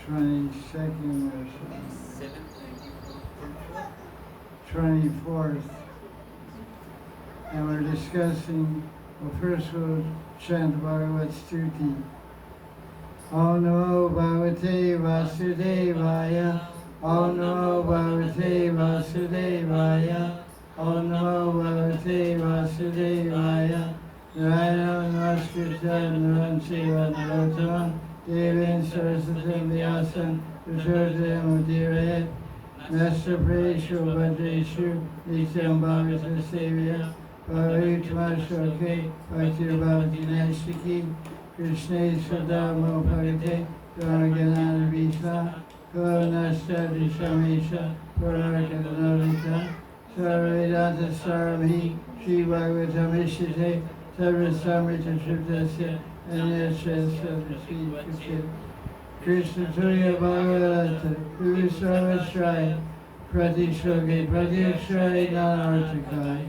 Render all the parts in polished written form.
22nd or so. 24th. And we're discussing, well, first we'll chant Bhagavad Stuti. Om Namo Bhagavate Vasudevaya. Om Namo Bhagavate Vasudevaya. Om Namo Bhagavate Vasudevaya. Narayana Namaskritya Naranchiva Narottama Devin Saraswatam Vyasan Vishwardham Udirayan Master Preshu Bhadreshu Nityam Bhavata Sevya Bhavitmashoke Bhaktir Bhavati Nashiki Krishna Swadamo Bhagate Dharmaganana Vishla Kavanashta Dishamesha Purarakadanolita Sarvedanta Sarami Sri Bhagavatam Ishite Sarvasamrita Triptasya Anyashasya Krishna Tuya Bhagavata Guru Sarvashrai Pratishoge Pratyakshrai Nanartakai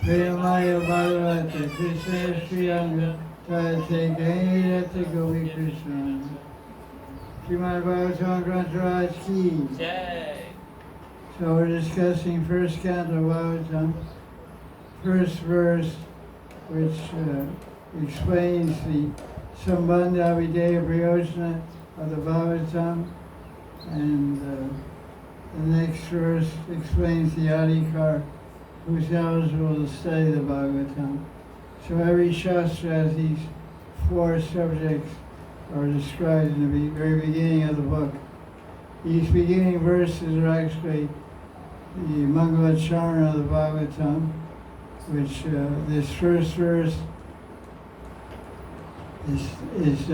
Priyamaya Bhagavata Krishna Shriyanga Tate Gainirata Gopi Krishna Srimad Bhagavatam Grantaraj Ki Jai. So we're discussing first Canto Bhagavatam, first verse, which explains the Sambandha Videya Prayojana of the Bhagavatam, and the next verse explains the Adhikar, who's eligible to study the Bhagavatam. So every Shastra has these four subjects are described in the very beginning of the book. These beginning verses are actually the Mangalacharna of the Bhagavatam, which this first verse is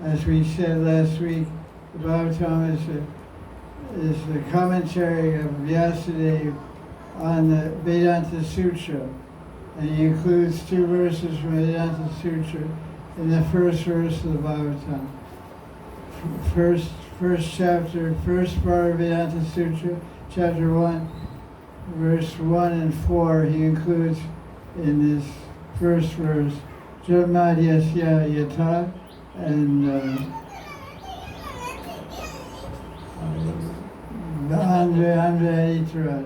as we said last week, the Bhagavatam is the commentary of Vyasadeva on the Vedanta Sutra, and he includes two verses from Vedanta Sutra in the first verse of the Bhagavatam. First chapter, first part of Vedanta Sutra, chapter 1, verse 1 and 4, he includes in this first verse, Jamadhyasya Yata, and Andre Itara.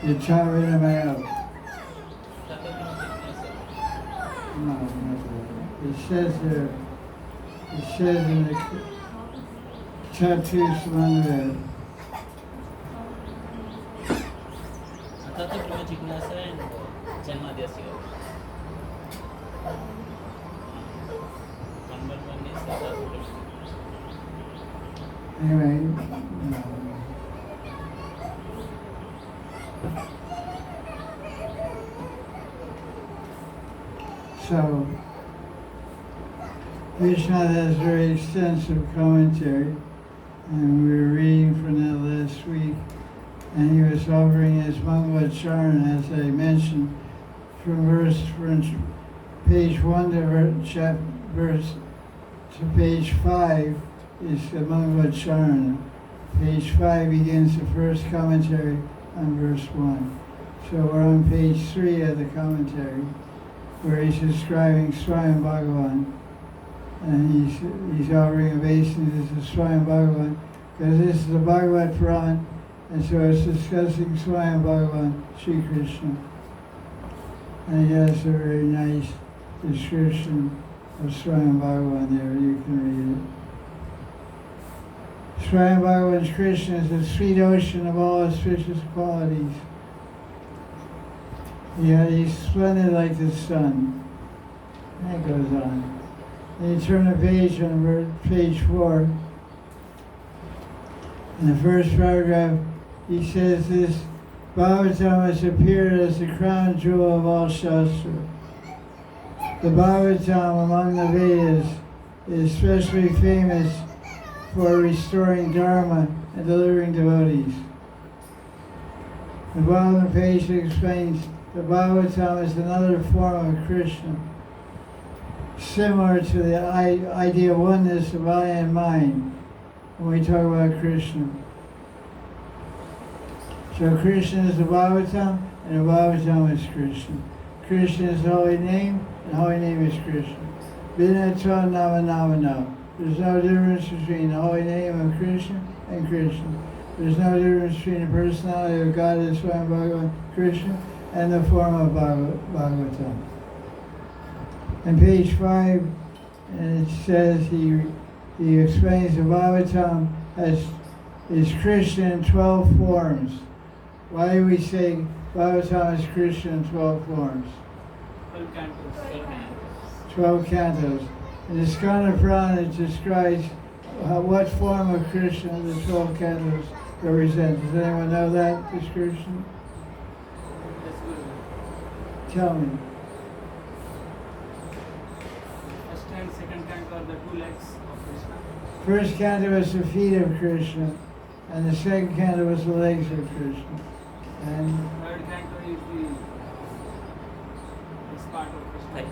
Yata Vinamaya. No, not that. It says there, it says in the Chatu Smanved. Anyway, no. So, Vishnu has very extensive commentary, and we were reading from that last week, and he was offering his Mangalacharna, as I mentioned, from page 1 to verse to page 5 is the Mangalacharna. Page 5 begins the first commentary on verse 1. So we're on page 3 of the commentary, where he's describing Srimad Bhagavatam, and he's offering obeisance to Srimad Bhagavatam, because this is the Bhagavad Puran, and so it's discussing Srimad Bhagavatam, Sri Krishna. And he has a very nice description of Srimad Bhagavatam there, you can read it. Srimad Bhagavatam Krishna is the sweet ocean of all auspicious qualities. Yeah, he's splendid like the sun. That goes on. Then you turn the page on page 4. In the first paragraph, he says this, Bhagavatam has appeared as the crown jewel of all Shastra. The Bhagavatam among the Vedas is especially famous for restoring Dharma and delivering devotees. The bottom of the page explains the Bhagavatam is another form of Krishna, similar to the idea of oneness of body and mind when we talk about Krishna. So Krishna is the Bhagavatam, and the Bhagavatam is Krishna. Krishna is the holy name, and the holy name is Krishna. Binato Nama Nama No. There's no difference between the holy name of Krishna and Krishna. There's no difference between the personality of God as Srimad Bhagavatam Krishna and the form of Bhagavatam. On page 5, it says he explains the Bhagavatam is Krishna in 12 forms. Why do we say Bhagavatam is Krishna in 12 forms? 12 cantos. In the Skanda Purana it describes what form of Krishna the 12 cantos represent. Does anyone know that description? Tell me. First and second canto are the two legs of Krishna. First canto was the feet of Krishna, and the second canto was the legs of Krishna. And Third canto is this part of Krishna.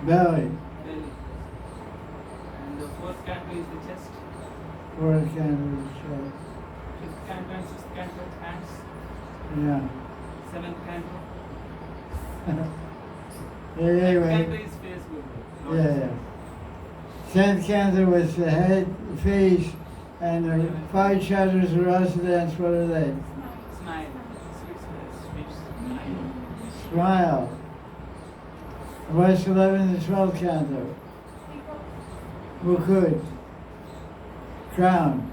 belly. Belly. And the fourth canto is the chest. Fourth canto is chest. Fifth canto and sixth canto hands. Yeah. Seventh canto. Anyway. Canto is face good. Yeah. Tenth canto was the head, the face, and the 5 chapters of Rasa dance. What are they? Smile. Sweet smile. Smile. What's 11th and 12th canto? Mukut. Crown.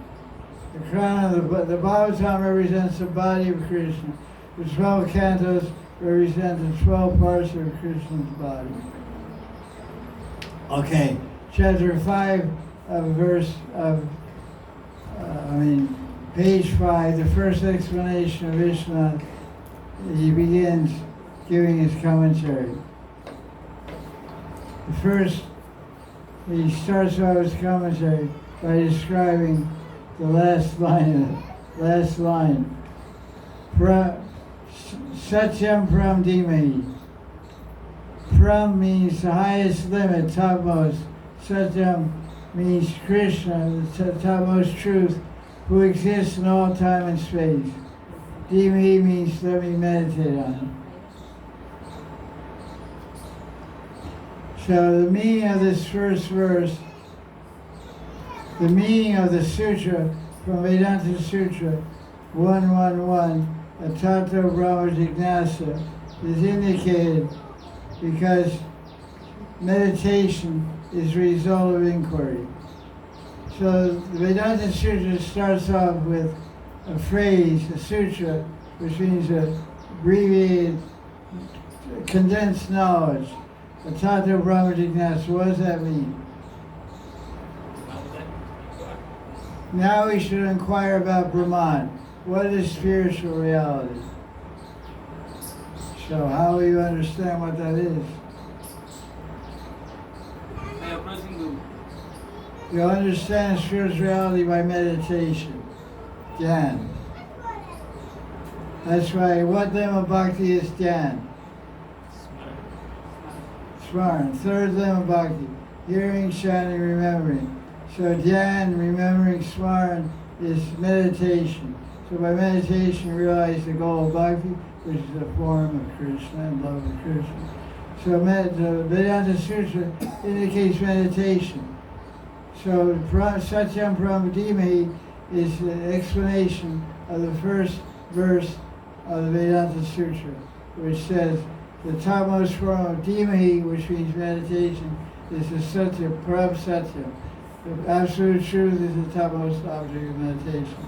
The crown of the Bhagavatam represents the body of Krishna. The 12 cantos represent the 12 parts of Krishna's body. Okay, chapter 5 of page 5, the first explanation of Vishnu, he begins giving his commentary. He starts out his commentary by describing the last line. Satyam Pram Dhimahi. Pram means the highest limit, topmost. Satyam means Krishna, the topmost truth, who exists in all time and space. Dhimahi means let me meditate on him. So the meaning of this first verse, the meaning of the sutra from Vedanta Sutra 111, Atato Brahma Jignasa, is indicated because meditation is the result of inquiry. So the Vedanta Sutra starts off with a phrase, a sutra, which means a abbreviated, condensed knowledge. Atato Brahma Jignasa, what does that mean? Now we should inquire about Brahman. What is spiritual reality? So how will you understand what that is? By approaching Guru. You'll understand spiritual reality by meditation, dhyan. That's why what lemma bhakti is dhyan. Smaran. Third lemma bhakti, hearing, chanting, remembering. So dhyan, remembering, smaran is meditation. So by meditation you realize the goal of bhakti, which is a form of Krishna and love of Krishna. So the Vedanta Sutra indicates meditation. So Satyam Pram Dhimahi is the explanation of the first verse of the Vedanta Sutra, which says the topmost form of Dhimahi, which means meditation, is the Satya, Param Satya. The absolute truth is the topmost object of meditation.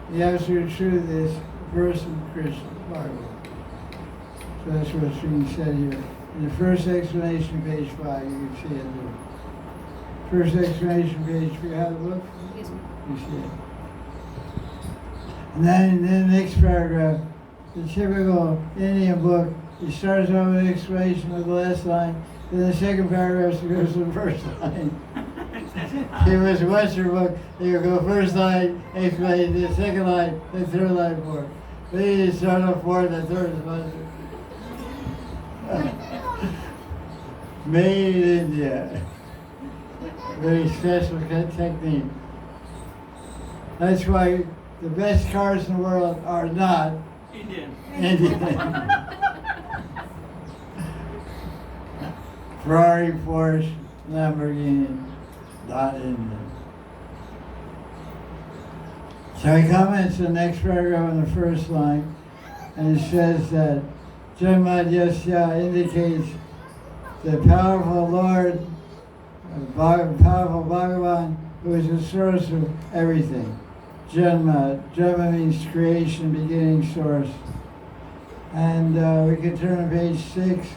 The absolute truth is the person Krishna, Bhagavan. So that's what's being said here. In the first explanation, page 5, you can see it there. First explanation, page 3, have a look? Yes, ma'am. You see it. And then in the next paragraph, the typical Indian book, it starts off with an explanation of the last line, then the second paragraph goes to the first line. If it was a Western book, they would go first line, explain the second line, then third line, fourth. Then you start off fourth and third is Western. Made in India. Very special technique. That's why the best cars in the world are not Indian. Indian. Ferrari, Porsche, Lamborghini, not in there. So he comments the next paragraph on the first line, and it says that Janmad Yasya indicates the powerful Lord, powerful Bhagavan, who is the source of everything. Janma means creation, beginning, source. And we can turn to page 6.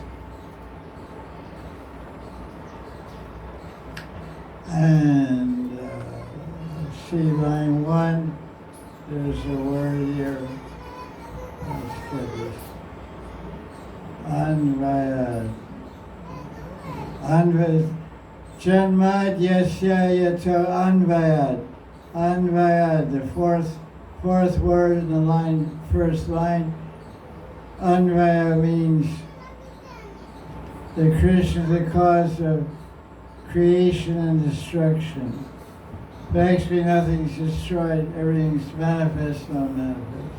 And let's see, line 1. There's a word here. Let's get this. Anvayad. Janmad Yasya Yato Anvayad. Anvayad, the fourth word in the line, first line. Anvaya means that Krishna is the cause of creation and destruction. But actually nothing's destroyed, everything's manifest, not manifest.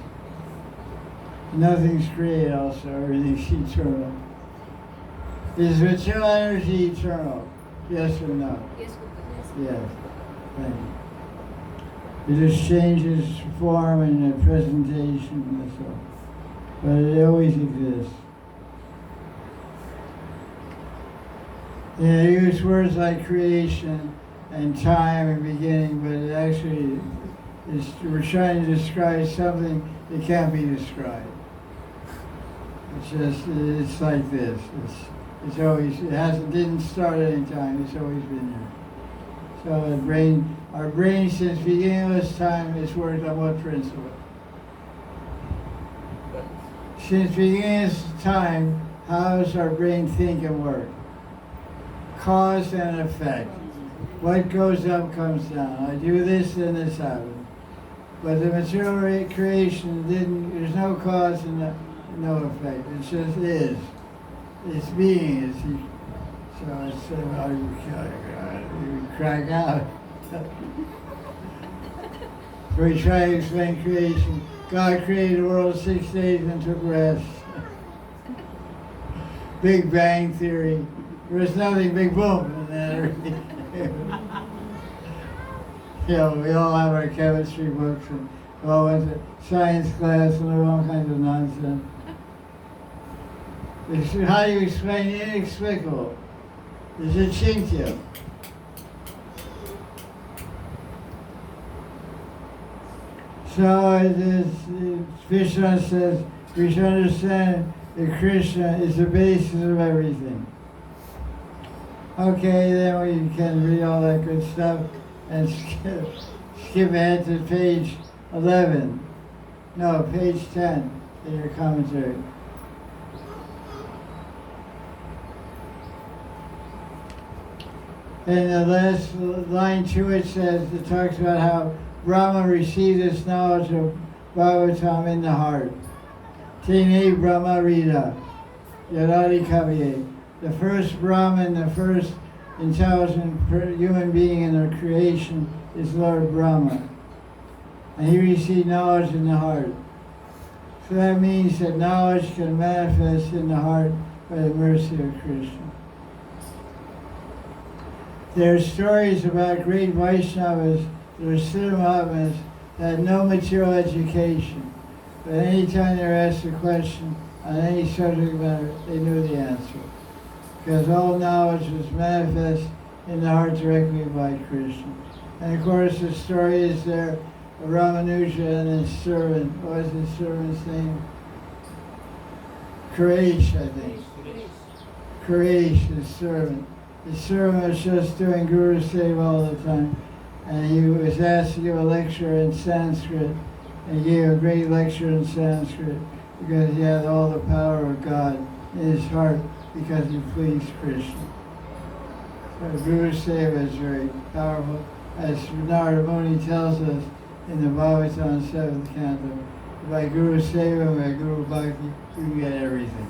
Nothing's created also, everything's eternal. Is material energy eternal? Yes or no? Yes, Yes. Thank you. It just changes form and presentation and so on. But it always exists. Yeah, you use words like creation and time and beginning, but it actually is, we're trying to describe something that can't be described. It's like this. It's always, didn't start at any time, it's always been there. So our brain since the beginning of this time has worked on what principle? Since the beginning of time, how does our brain think and work? Cause and effect. What goes up comes down. I do this and this happens. But the material creation there's no cause and no effect. It just is. It's being. So it's you crack out. So we try to explain creation. God created the world 6 days and took rest. Big Bang Theory. There was nothing, big boom, and then everything. We all have our chemistry books, and we all went to science class and learned all kinds of nonsense. How do you explain the inexplicable? It's a chintya. So Krishna says, we should understand that Krishna is the basis of everything. Okay, then we can read all that good stuff and skip ahead to page 11. No, page 10 in your commentary. And the last line to it says, it talks about how Brahma received this knowledge of Bhagavatam in the heart. Tene Brahma Rita, Yadadi Kavye. The first Brahman, the first intelligent human being in our creation is Lord Brahma. And he received knowledge in the heart. So that means that knowledge can manifest in the heart by the mercy of Krishna. There are stories about great Vaishnavas, there are Siddha that had no material education. But anytime they were asked a question on any subject matter, they knew the answer. Because all knowledge was manifest in the heart directly by Krishna. And of course the story is there of Ramanuja and his servant. What was his servant's name? Quraish, I think. Quraish, his servant. His servant was just doing Guru Seva all the time. And he was asked to give a lecture in Sanskrit. And he gave a great lecture in Sanskrit because he had all the power of God in his heart because he pleased Krishna. So Guru Seva is very powerful. As Narada Muni tells us in the Bhagavatam 7th Canto, by Guru Seva and by Guru Bhakti, you can get everything.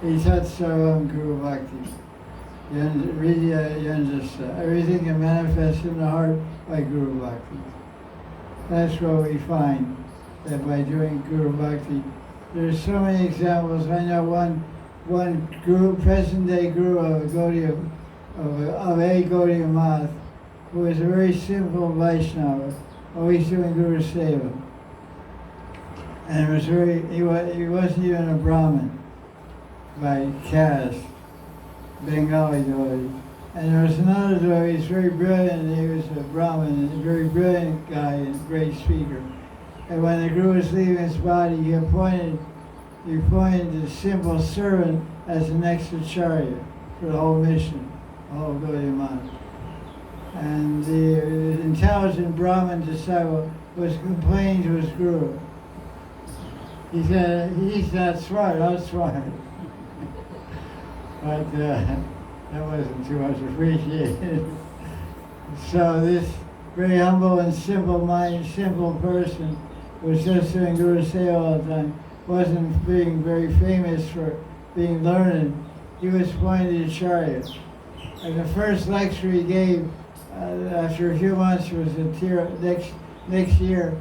Itat Sarvam Guru Bhakti. Everything can manifest in the heart by Guru Bhakti. That's what we find, that by doing Guru Bhakti, there's so many examples. I know one one guru, present-day guru of a Gaudiya Math, who was a very simple Vaishnava, always doing Guru Seva. And it was he wasn't even a Brahmin by caste, Bengali devotee. And there was another devotee, he was very brilliant, he was a Brahmin, and a very brilliant guy and a great speaker. And when the Guru was leaving his body, he appointed the simple servant as the next acharya for the whole mission, the whole Gaudiya Math. And the intelligent Brahmin disciple was complaining to his Guru. He said, he's not smart, I'm smart. But that wasn't too much appreciated. So this very humble and simple person was just doing Guru Seva all the time, wasn't being very famous for being learned. He was appointed Acharya. And the first lecture he gave after a few months was next year,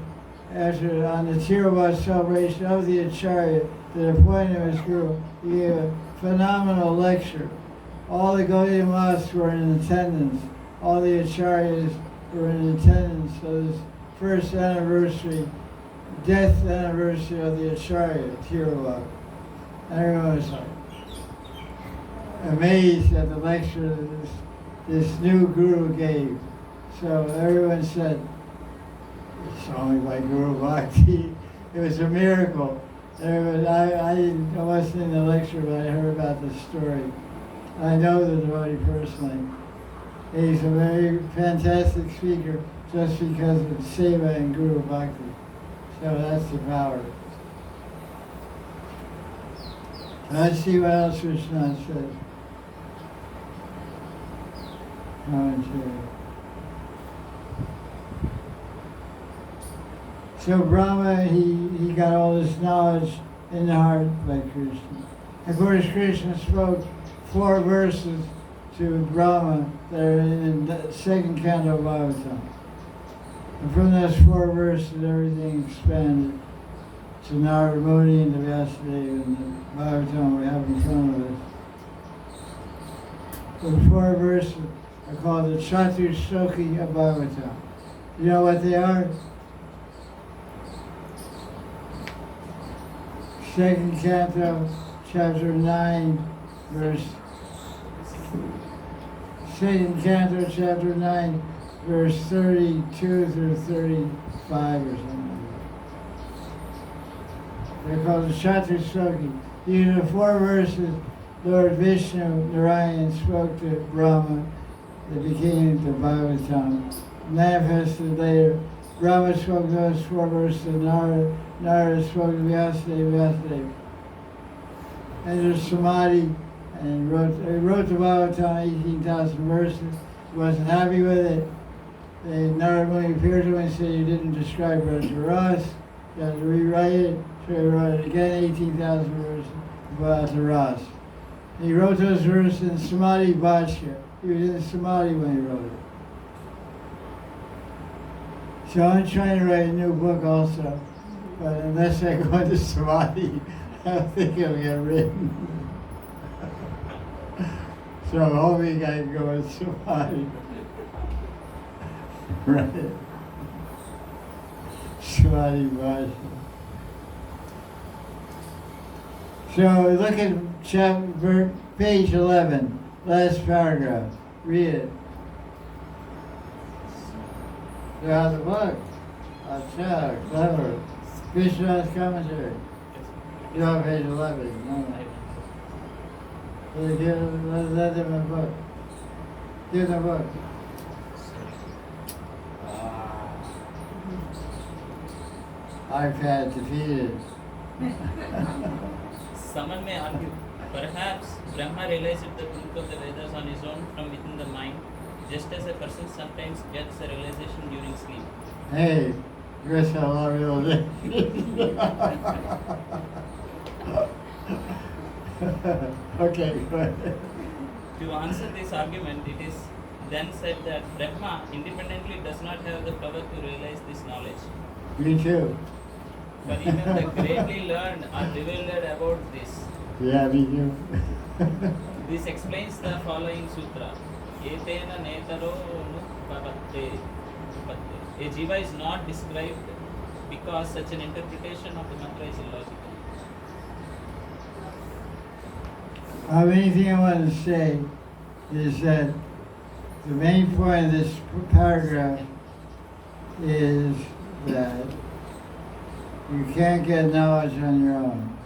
on the Tiruvada celebration of the Acharya, the appointed of his Guru. He gave a phenomenal lecture. All the Gaudiya Maths were in attendance. All the Acharyas were in attendance. So this first anniversary, death anniversary of the Acharya, Tiruvada. Everyone was like amazed at the lecture that this new Guru gave. So everyone said, it's only by Guru Bhakti. It was a miracle. I wasn't in the lecture, but I heard about the story. I know the devotee personally. He's a very fantastic speaker just because of Seva and Guru Bhakti. So that's the power. Let's see what else Krishna says. So Brahma, he got all this knowledge in the heart by Krishna. Of course, Krishna spoke 4 verses to Brahma that are in the second canto of Bhagavatam. And from those 4 verses, everything expanded to Narada Muni and the Vyasadeva and the Bhagavatam we have in front of us. The 4 verses are called the Chaturshloki of Bhagavatam. You know what they are? Second canto, chapter 9, verse. Second canto, chapter 9, verse 32 through 35 or something. They're called the Chaturshloki. These are the 4 verses Lord Vishnu, Narayan, spoke to Brahma that became the Bhagavatam. Manifested later, Brahma spoke those 4 verses to Narada, Narada spoke to Vyasadeva. And there's Samadhi, and he wrote the Bhagavatam, 18,000 verses. He wasn't happy with it. And Narada Muni appeared to him and said, you didn't describe Raja Ras, you had to rewrite it. So he wrote it again, 18,000 verses, Raja Ras. He wrote those verses in Samadhi Bhashya. He was in Samadhi when he wrote it. So I'm trying to write a new book also, but unless I go into Samadhi, I don't think it'll get written. So I'm hoping I can go into Samadhi. Right. Samadhi Bhashya. So look at page 11, last paragraph. Read it. They're out of the book. Acha, clever. Krishna's commentary. You know, page 11. No. Let them a book. Give them a book. iPad defeated. Someone may argue, perhaps Brahma realized the truth of the Vedas on his own from within the mind, just as a person sometimes gets a realization during sleep. Hey, Chris, I love you. Okay, go ahead. To answer this argument, it is then said that Brahma independently does not have the power to realize this knowledge. Me too. But even the greatly learned are bewildered about this. Yeah, me too. This explains the following sutra. Etena netaro nupatte. A jiva is not described because such an interpretation of the mantra is illogical. Main thing I want to say is that the main point of this paragraph is that you can't get knowledge on your own.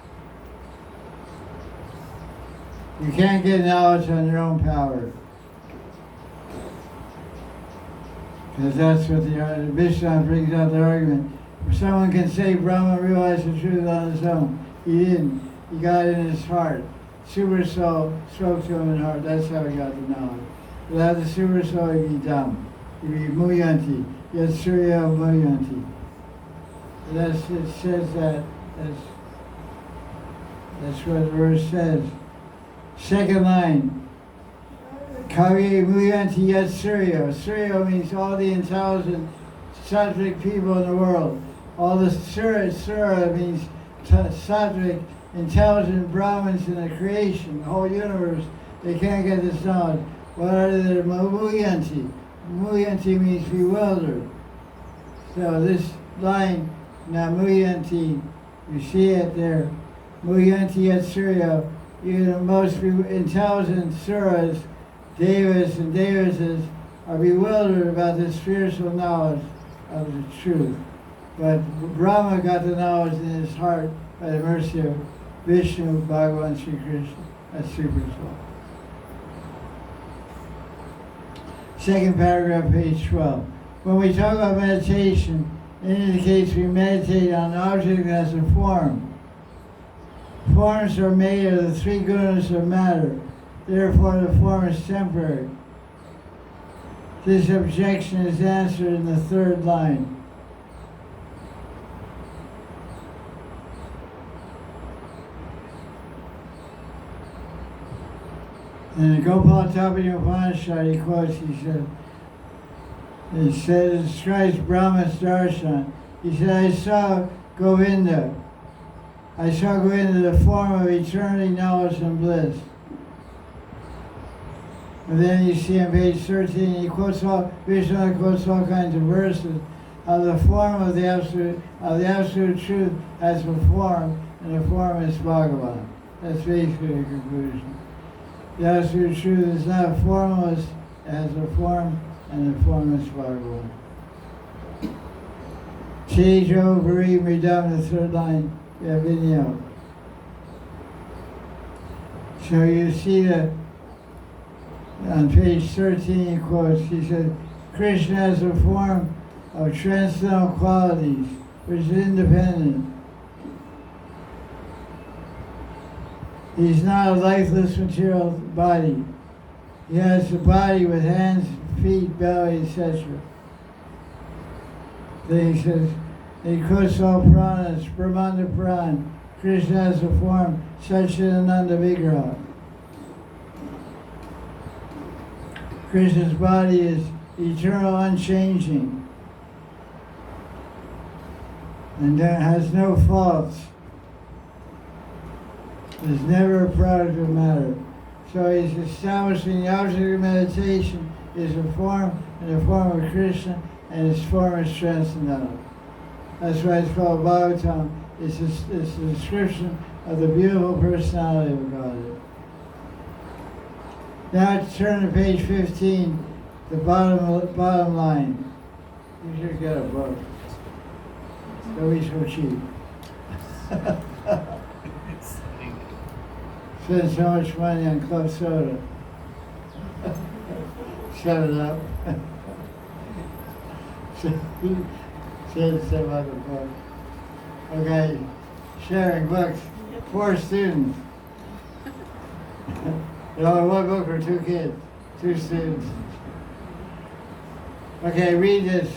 You can't get knowledge on your own power. Because that's what the Vishnu brings out the argument. Someone can say Brahma realized the truth on his own. He didn't. He got it in his heart. Super soul spoke to him in heart. That's how he got the knowledge. Without the super soul, he'd be dumb. He'd be muyanti. Yet surya muyanti. It says that. That's what the verse says. Second line. Kavye muyanti yet surya. Surya means all the intelligent sattvic people in the world. All the surya means sattvic, intelligent Brahmins in the creation, the whole universe. They can't get this knowledge. What are they? Muyanti. Muyanti means bewildered. So this line, Namuyanti, you see it there. Muyanti yet surya. The most intelligent suras, devas and devasas, are bewildered about this spiritual knowledge of the truth. But Brahma got the knowledge in his heart by the mercy of Vishnu, Bhagavan, Sri Krishna, that's Super Soul. Second paragraph, page 12. When we talk about meditation, it indicates we meditate on an object that has a form. Forms are made of the three gunas of matter. Therefore, the form is temporary. This objection is answered in the third line. In the Gopal Upanishad, he quotes, it describes Brahma's darshan. He said, I saw Govinda, the form of eternity, knowledge, and bliss. And then you see on page 13, Vishnu quotes all kinds of verses of the form of the absolute truth has a form, and the form is Bhagavan. That's basically the conclusion. The absolute truth is not formless, it has a form, and the form is Bhagavan. Tejo Vari Mridam, the third line, Vinyo. So you see that on page 13 he quotes, he said, Krishna has a form of transcendental qualities, which is independent. He's not a lifeless material body. He has a body with hands, feet, belly, etc. Then he says, he quotes all Puranas, Brahmanda Puran. Krishna has a form, Satchidananda Vigraha. Krishna's body is eternal, unchanging, and has no faults. Is never a product of matter. So he's establishing the object of meditation is a form, in the form of Krishna, and his form is transcendental. That's why it's called Bhagavatam. It's a description of the beautiful personality of God. Now turn to page 15, the bottom line. You should get a book. Don't be so cheap. Spend so much money on club soda. Shut it up. Say about the book. Okay, sharing books. 4 students. One book for 2 kids, 2 students. Okay, read this.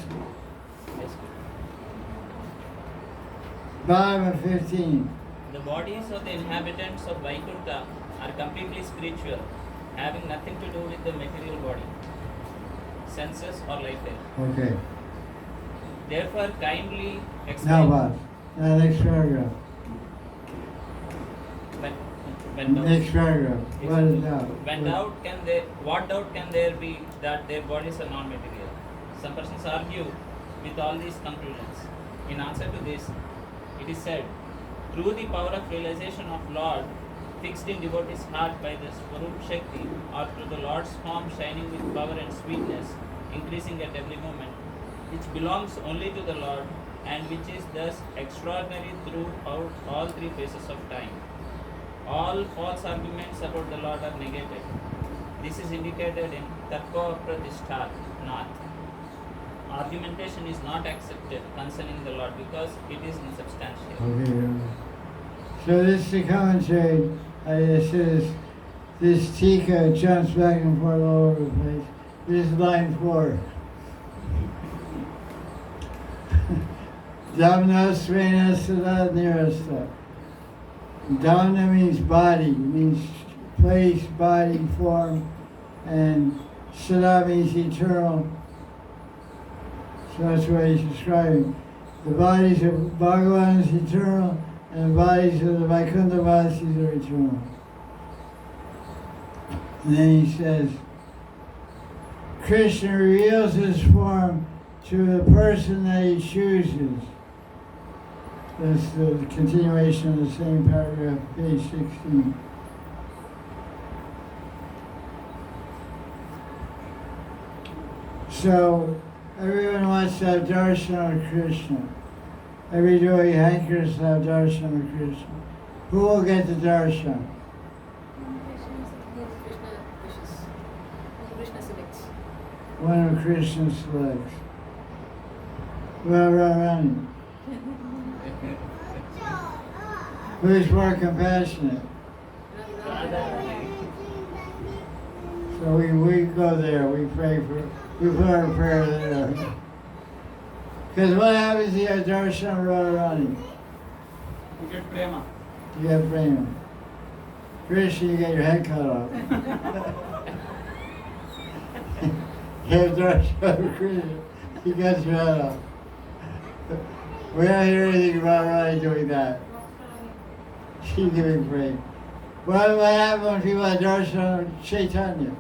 Bottom of 15. The bodies of the inhabitants of Vaikuntha are completely spiritual, having nothing to do with the material body, senses or life there. Okay. Therefore, kindly explain. Now, boss. Next paragraph. But When doubt, Next paragraph. What is doubt? what doubt can there be that their bodies are non-material? Some persons argue with all these conclusions. In answer to this, it is said, through the power of realization of Lord fixed in devotee's heart by the Swarup Shakti, or through the Lord's form shining with power and sweetness, increasing at every moment, which belongs only to the Lord and which is thus extraordinary throughout all three phases of time. All false arguments about the Lord are negated. This is indicated in Tatko Pratishtat Nath. Argumentation is not accepted concerning the Lord because it is insubstantial. Okay. So this is the commentary. It says this tika jumps back and forth all over the place. This is line 4. Dhamna Svena Sada Nirasta. Dhamna means body, means place, body, form, and Sada means eternal. So that's what he's describing. The bodies of Bhagavan is eternal, and the bodies of the Vaikuntha Vasis are eternal. And then he says, Krishna reveals his form to the person that he chooses. That's the continuation of the same paragraph, page 16. So, everyone wants to have darshan of Krishna. Every devotee hankers to have darshan of Krishna. Who will get the darshan? Krishna selects. One of Krishna selects. Well, Radharani. Who's more compassionate? So we go there, we pray for, we put our prayer there. Because what happens if you have darshan of Radharani? You get prema. You have prema. Krishna, you get your head cut off. You have darshan of Krishna, he cuts your head off. We don't hear anything about Radharani doing that. She's giving praise. What happens when people have darshan of Chaitanya?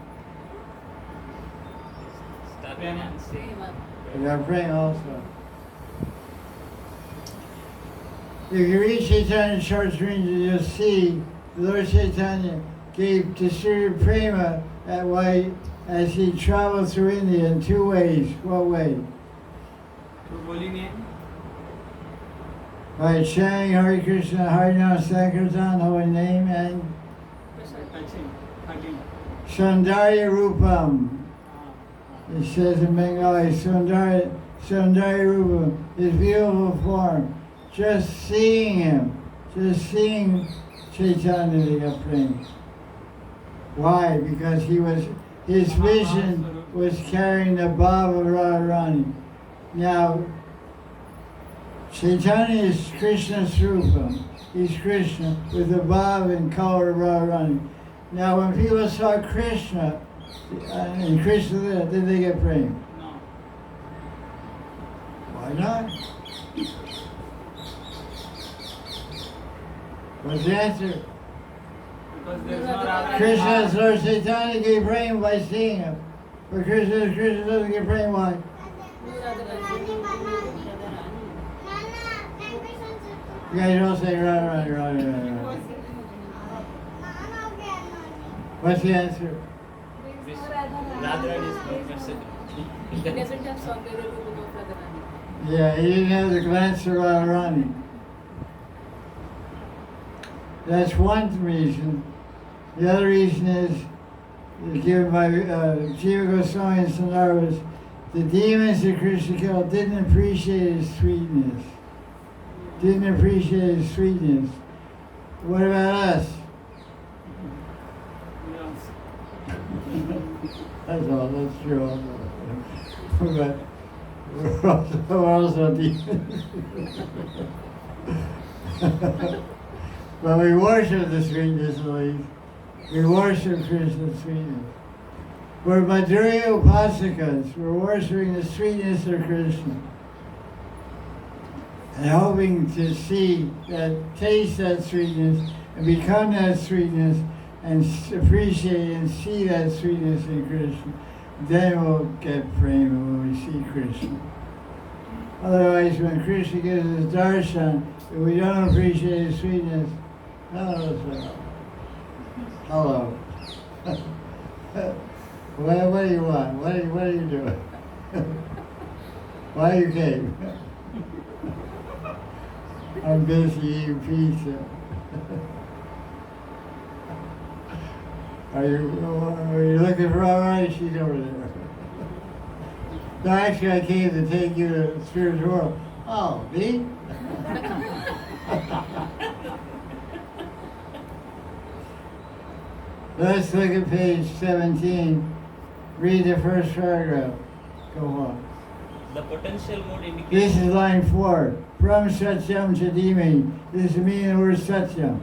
Start renunciating. We are praying also. If you read Chaitanya Charitamrita, you'll see the Lord Chaitanya gave distributed prema at white as he traveled through India in 2 ways. What way? To holy name. By chanting Hare Krishna, Hare Nam Sankirtan, holy name, and Touching. Hugging. Saundarya Rupam. It says in Bengali, Saundarya Rupam, his beautiful form. Just seeing him, just seeing Chaitanya, they got praying. Why? Because his vision was carrying the Baba Radharani. Now, Chaitanya is Krishna Srupam. He's Krishna with the Baba and color of Radharani. Now, when people saw Krishna, and Krishna there, did they get praying? No. Why not? What's the answer? Because there is no Radha. Krishna's Lord Chaitanya gave praying by seeing him. But Krishna doesn't get praying. Why? You guys don't say right. What's the answer? Radharani is more merciful. He doesn't have Saundara Rupam of Radharani. Yeah, he didn't have the glance of Radharani. That's one reason. The other reason is given by Jiva Goswami and Sandarvas. The demons that Krishna killed didn't appreciate his sweetness. Didn't appreciate his sweetness. What about us? That's all, that's true. But we're also demons. But we worship the sweetness of these. We worship Krishna's sweetness. We're Madhurya Upasakas. We're worshiping the sweetness of Krishna. And hoping to see that, taste that sweetness, and become that sweetness and appreciate and see that sweetness in Krishna, then we'll get prema when we see Krishna. Otherwise, when Krishna gives us darshan, if we don't appreciate his sweetness, hello. What do you want? What are you doing? Why you came? I'm busy eating pizza. Are you looking for all right? She's over there. No, actually, I came to take you to the spiritual world. Oh, me? Let's look at page 17. Read the first paragraph. Go on. The potential mood indicates. This is line 4. From Satyam Chadimi. This is the meaning of the word Satyam.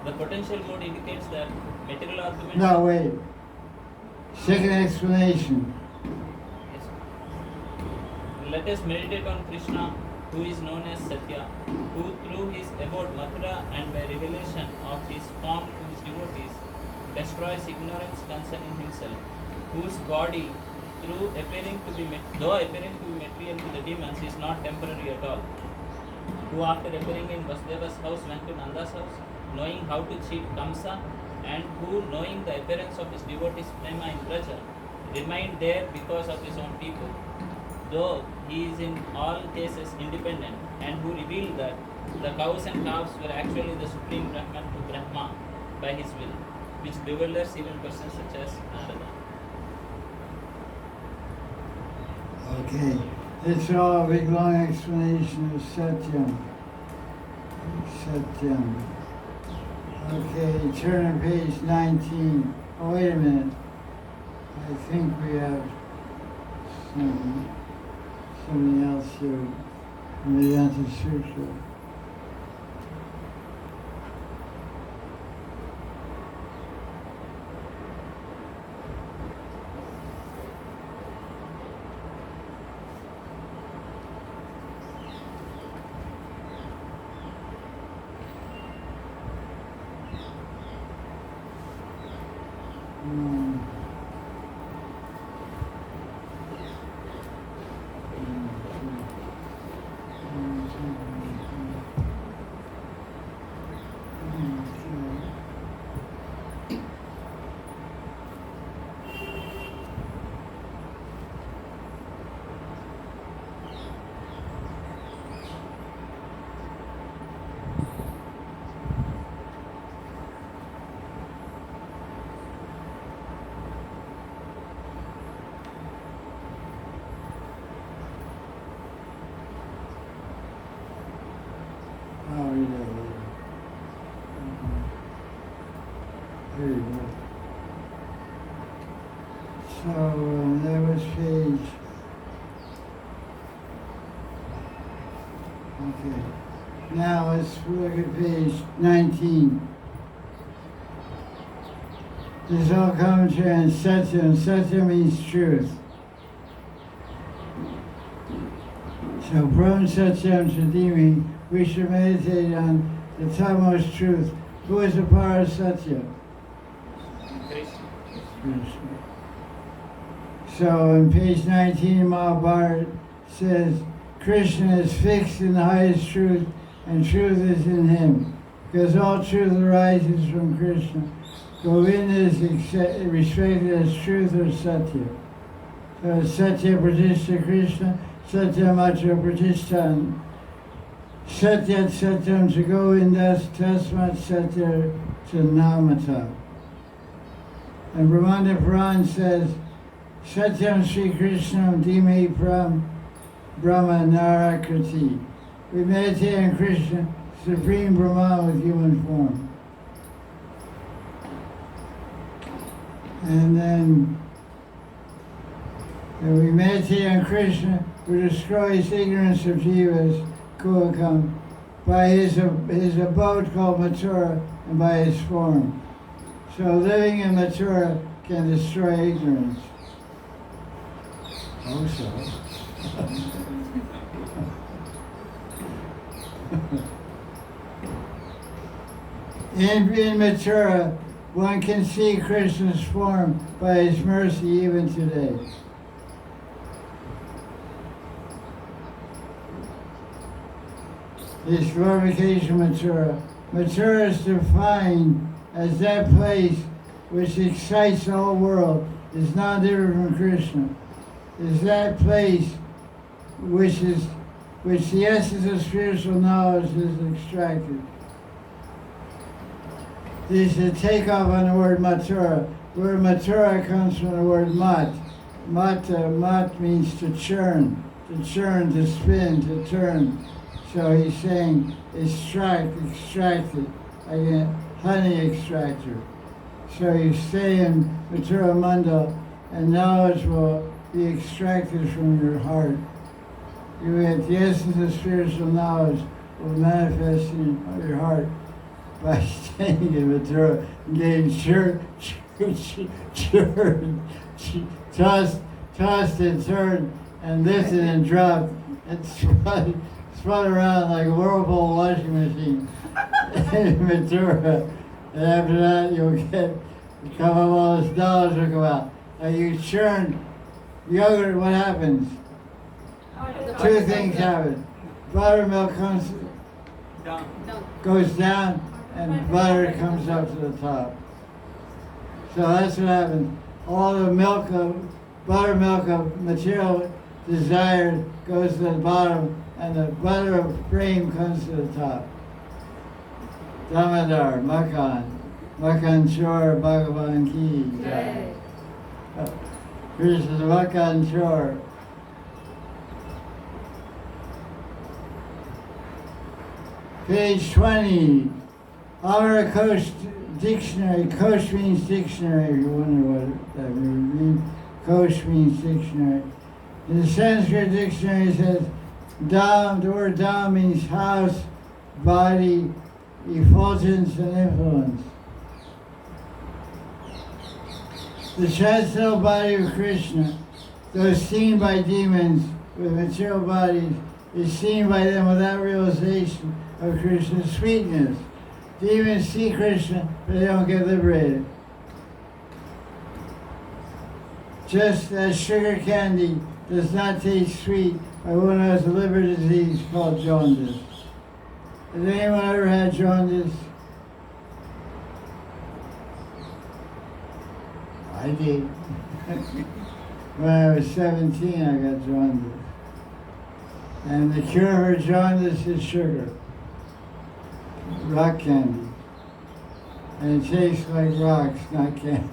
The potential mood indicates that material arguments. No, wait. Second explanation. Yes. Let us meditate on Krishna, who is known as Satya, who through his abode Mathura and by revelation of his form to his devotees destroys ignorance concerning himself, whose body, though appearing to be material to the demons, is not temporary at all, who after appearing in Vasudeva's house went to Nanda's house, knowing how to cheat Kamsa, and who, knowing the appearance of his devotees Prema in Braja, remained there because of his own people, though he is in all cases independent, and who revealed that the cows and calves were actually the supreme Brahman to Brahma by his will, which bewilders even persons such as Narada. Okay. It's all a big long explanation of Satyam. Satyam. Okay, turn to page 19. Oh, wait a minute. I think we have something else here. Vedanta Sutra. I'll read that later. There you go. So that was page. Okay. Now let's look at page 19. This is all commentary on Satya, and Satya means truth. So from Satyam Chadimi, we should meditate on the topmost truth. Who is the power of Satya? Krishna. So on page 19 Mahabharata says, Krishna is fixed in the highest truth, and truth is in him, because all truth arises from Krishna. Govinda is respected as truth or Satya. So Satya Pratishta Krishna, Satya Matra Pratishtan. Satyat Satyam Chagovindas Tasmat Satya Chanamata. And Brahmanda Puran says, Satyam Sri Krishna Dhime Pram Brahma Narakriti. We meditate on Krishna, Supreme Brahma with human form. And then we meditate on Krishna, who destroys ignorance of jivas, Kuhakam, by his abode called Mathura and by his form. So living in Mathura can destroy ignorance. Oh, so. In Mathura, one can see Krishna's form by his mercy even today. His glorification Mathura. Mathura is defined as that place which excites the whole world, is not different from Krishna. Is that place which the essence of spiritual knowledge is extracted. This is a takeoff on the word Mathura. The word Mathura comes from the word mat. Mat means to churn, to spin, to turn. So he's saying extracted, like a honey extractor. So you stay in Mathura Mandal and knowledge will be extracted from your heart. You get the essence of spiritual knowledge will manifest in your heart by staying in Mathura and getting tossed and turned and lifted and dropped and spun around like a whirlpool washing machine in Mathura. And after that you'll come up, all this knowledge will come out. And you churn yogurt, what happens? Two things happen. Buttermilk goes down and butter comes up to the top. So that's what happens. All the buttermilk of material desired goes to the bottom and the butter of frame comes to the top. Damodar, Makan Chor, Bhagavan Ki. Jai. Krishna Makan Chor. Page 20, Amara Kosh Dictionary. Kosh means dictionary, if you wonder what that means. Kosh means dictionary. In the Sanskrit dictionary it says, Dham, the word Dham means house, body, effulgence, and influence. The transcendental body of Krishna, though seen by demons with material bodies, is seen by them without realization of Krishna's sweetness. Demons see Krishna, but they don't get liberated. Just as sugar candy does not taste sweet by one who has a liver disease called jaundice. Has anyone ever had jaundice? I did. When I was 17, I got jaundice. And the cure for jaundice is sugar. Rock candy. And it tastes like rocks, not candy.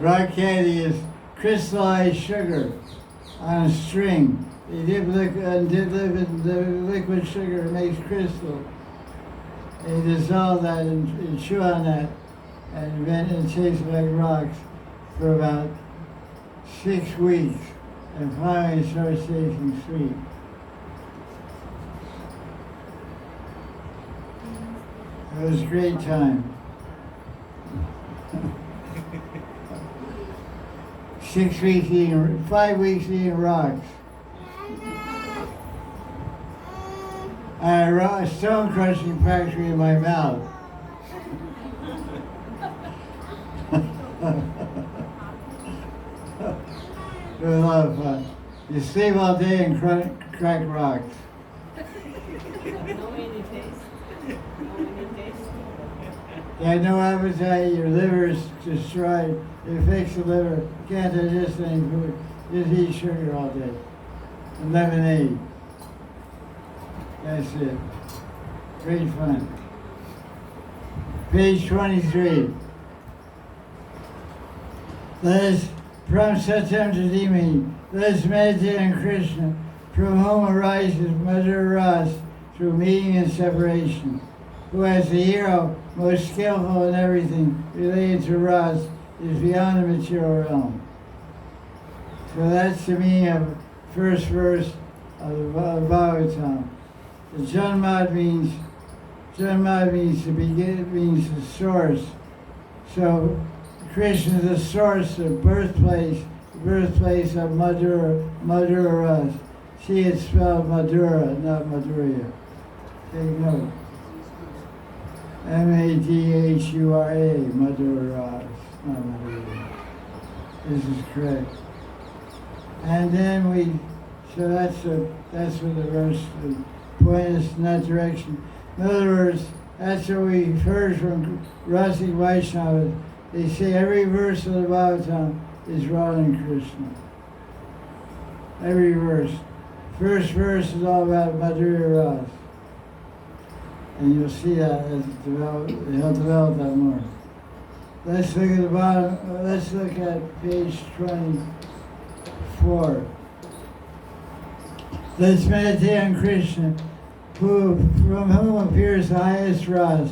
Rock candy is crystallized sugar on a string. They dip liquid sugar, it makes crystal. They dissolve that and chew on that, and then it tastes like rocks for about 6 weeks, and finally it starts tasting sweet. It was a great time. 6 weeks eating, 5 weeks eating rocks. I had a stone crushing factory in my mouth. It was a lot of fun. You sleep all day and crack rocks. No any taste. You have no appetite, your liver's destroyed. You fix the liver, you can't digest any food. Just eat sugar all day. And lemonade. That's it. Great fun. Page 23. Let us, from Satyam to Dhimani, let us meditate on Krishna, from whom arises Mother Ras through meeting and separation, who as the hero, most skillful in everything related to Ras, is beyond the material realm. So that's the meaning of the first verse of the Bhagavatam. The Janmad means the beginning, means the source. So Krishna is the source, the birthplace, the birthplace of Madhura. See, it's spelled Madhura, not Madhurya. Take note. Madhura, Madhura, not Madhura. This is correct. And then so that's what the verse would point us in that direction. In other words, that's what we've heard from Rasik Vaishnavas. They say every verse of the Bhagavatam is Radha and Krishna. Every verse. First verse is all about Madhurya Ras. And you'll see that as he'll develop that more. Let's look at the bottom, let's look at page 24. Let's meditate on Krishna, from whom appears the highest Ras.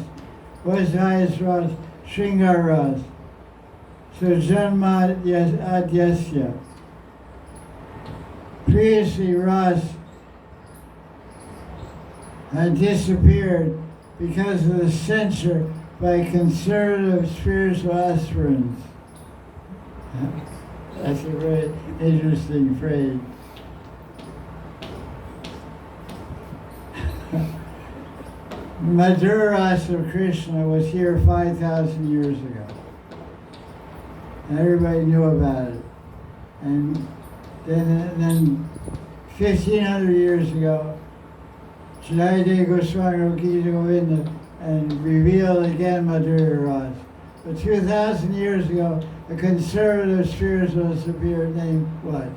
What is the highest Ras? Shringar Ras. So Janma Adyasya. Previously Ras had disappeared because of the censure by conservative spiritual aspirants. That's a very interesting phrase. Madhura Rasa of Krishna was here 5,000 years ago. And everybody knew about it. And then 1,500 years ago, Jayadeva Goswami Gita Govinda and revealed again Madhura Rasa. But 2,000 years ago, a conservative spiritualist appeared named what?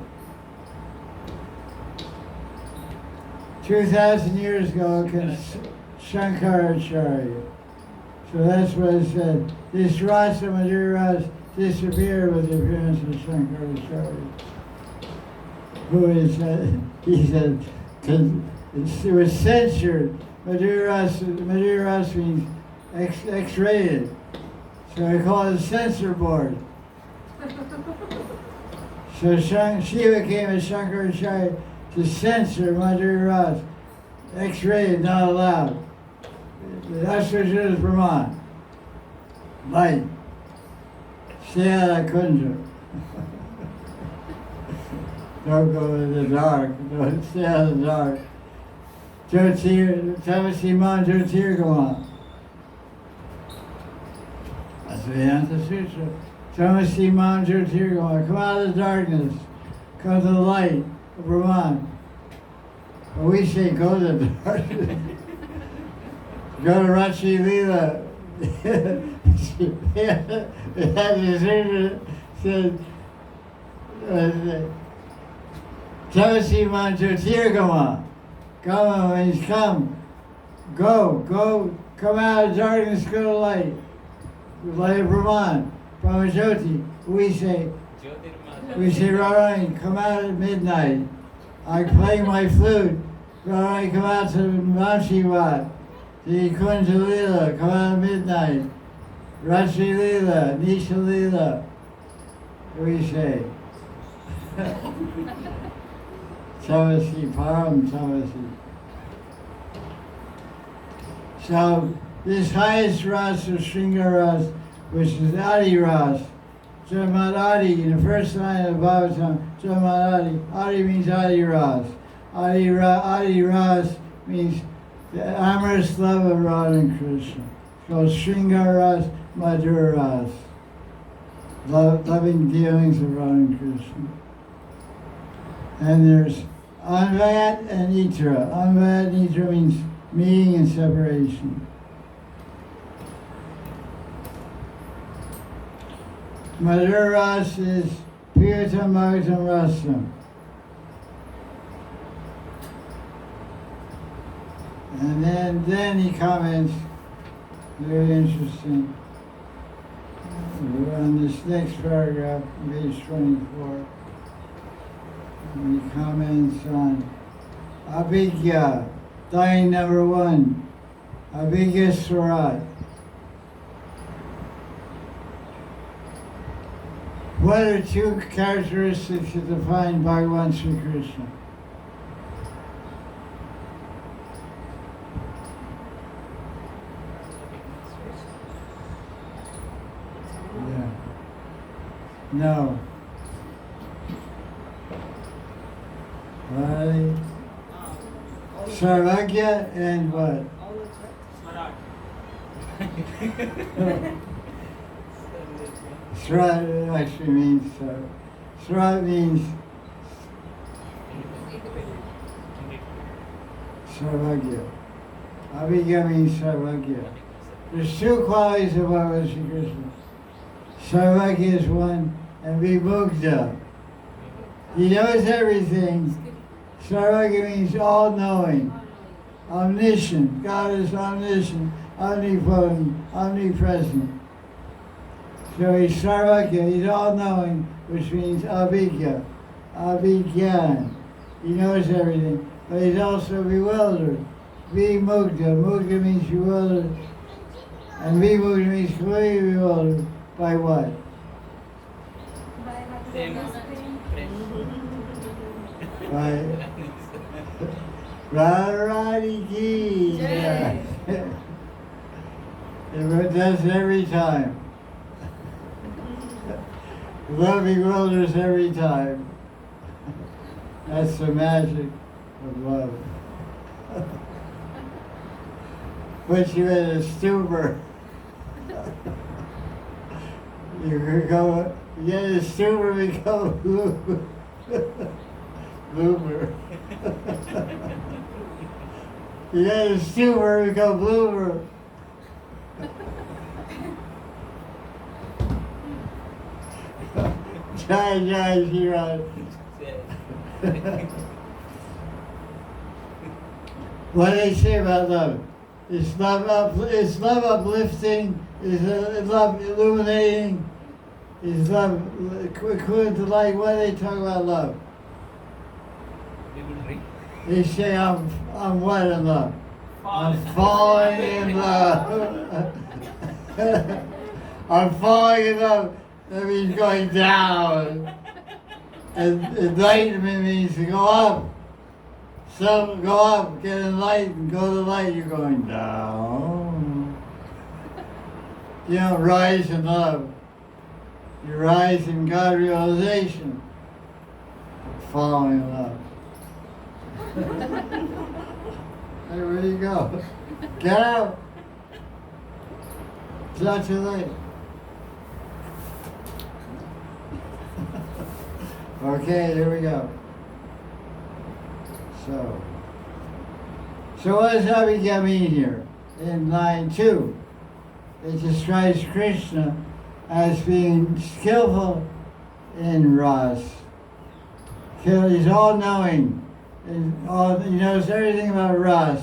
2,000 years ago, Shankaracharya. So that's what it said. This Rasa, Madhura Rasa, disappeared with the appearance of Shankaracharya. Who is, he said, it was censored. Madhura Rasa means X-rated. So they call it a censor board. So Shiva came as Shankaracharya to censor Madhura Rasa. X-rated, not allowed. That's what it is, Brahman. Light. Stay out of that kunja. Don't go in the dark. Don't stay out of the dark. Tamasi Man Jyotir Gama. That's Vedanta Sutra. Tamasi Man Jyotir Gama. Come out of the darkness. Come to the light of Brahman. But we say go to the darkness. Go to Rashi Leela. Vedanta Sutra said, Tamasi Man Jyotir Gama. Come means come. Go. Come out of darkness, go to light. The light of Brahman. Brahmajyoti. We say, Rarani, come out at midnight. I'm playing my flute. Rarani, come out to Manshivat. The Kunja Leela, come out at midnight. Rashi Leela, Nisha Leela. We say. Tamasi, Param Tamasi. So this highest Ras of Shringa Ras, which is Adi Ras, Jamad Adi, in the first line of Bhagavatam, Jamad Adi. Adi means Adi Ras. Adi Ras means the amorous love of Radha and Krishna. It's called Shringa Ras, Madhura Ras. Loving dealings of Radha and Krishna. And there's Anvayat and Itra. Anvayat and Itra means meeting and separation. Madhura Ras is Priyatam Bhagavatam Rasam. And then he comments, very interesting, on this next paragraph, page 24. And he comments on Abhigya, line number 1, Abhigya Swarat. What are two characteristics that define Bhagavan Sri Krishna? Yeah. No. Adi. Sarvagya and what? Swarat. Srat actually means Srat means Sarvagya. Abhigya means Sarvagya. There's two qualities of our Sri Krishna. Sarvagya is one, and Vimukta. He knows everything. Sarvagya means all-knowing, omniscient. God is omniscient, omnipotent, omnipresent. So he's Sarvagya, he's all-knowing, which means Abhigya, Abhigyan. He knows everything, but he's also bewildered. Vimukta, mukta means bewildered, and vimukta means completely bewildered. By what? By Radharani ki. Jai. It does it every time. Love bewilders every time. That's the magic of love. Puts you in a stupor. You could go, you get a stupor, become blooper. You get a stupor, become blooper. Jai Shiran. What do they say about love? Is love uplifting? Is love illuminating? Is love equivalent to light? What do they talk about love? They say I'm what in love? I'm falling in love. I'm falling in love. That means going down. And enlightenment means to go up. So go up, get enlightened, go to the light, you're going down. You don't rise in love. You rise in God realization. Falling in love. Hey, where do you go? Get out. It's not too late. Okay, here we go. So what does Abhigya mean here? In line 2, it describes Krishna as being skillful in Ras. He's all-knowing. He knows everything about Ras,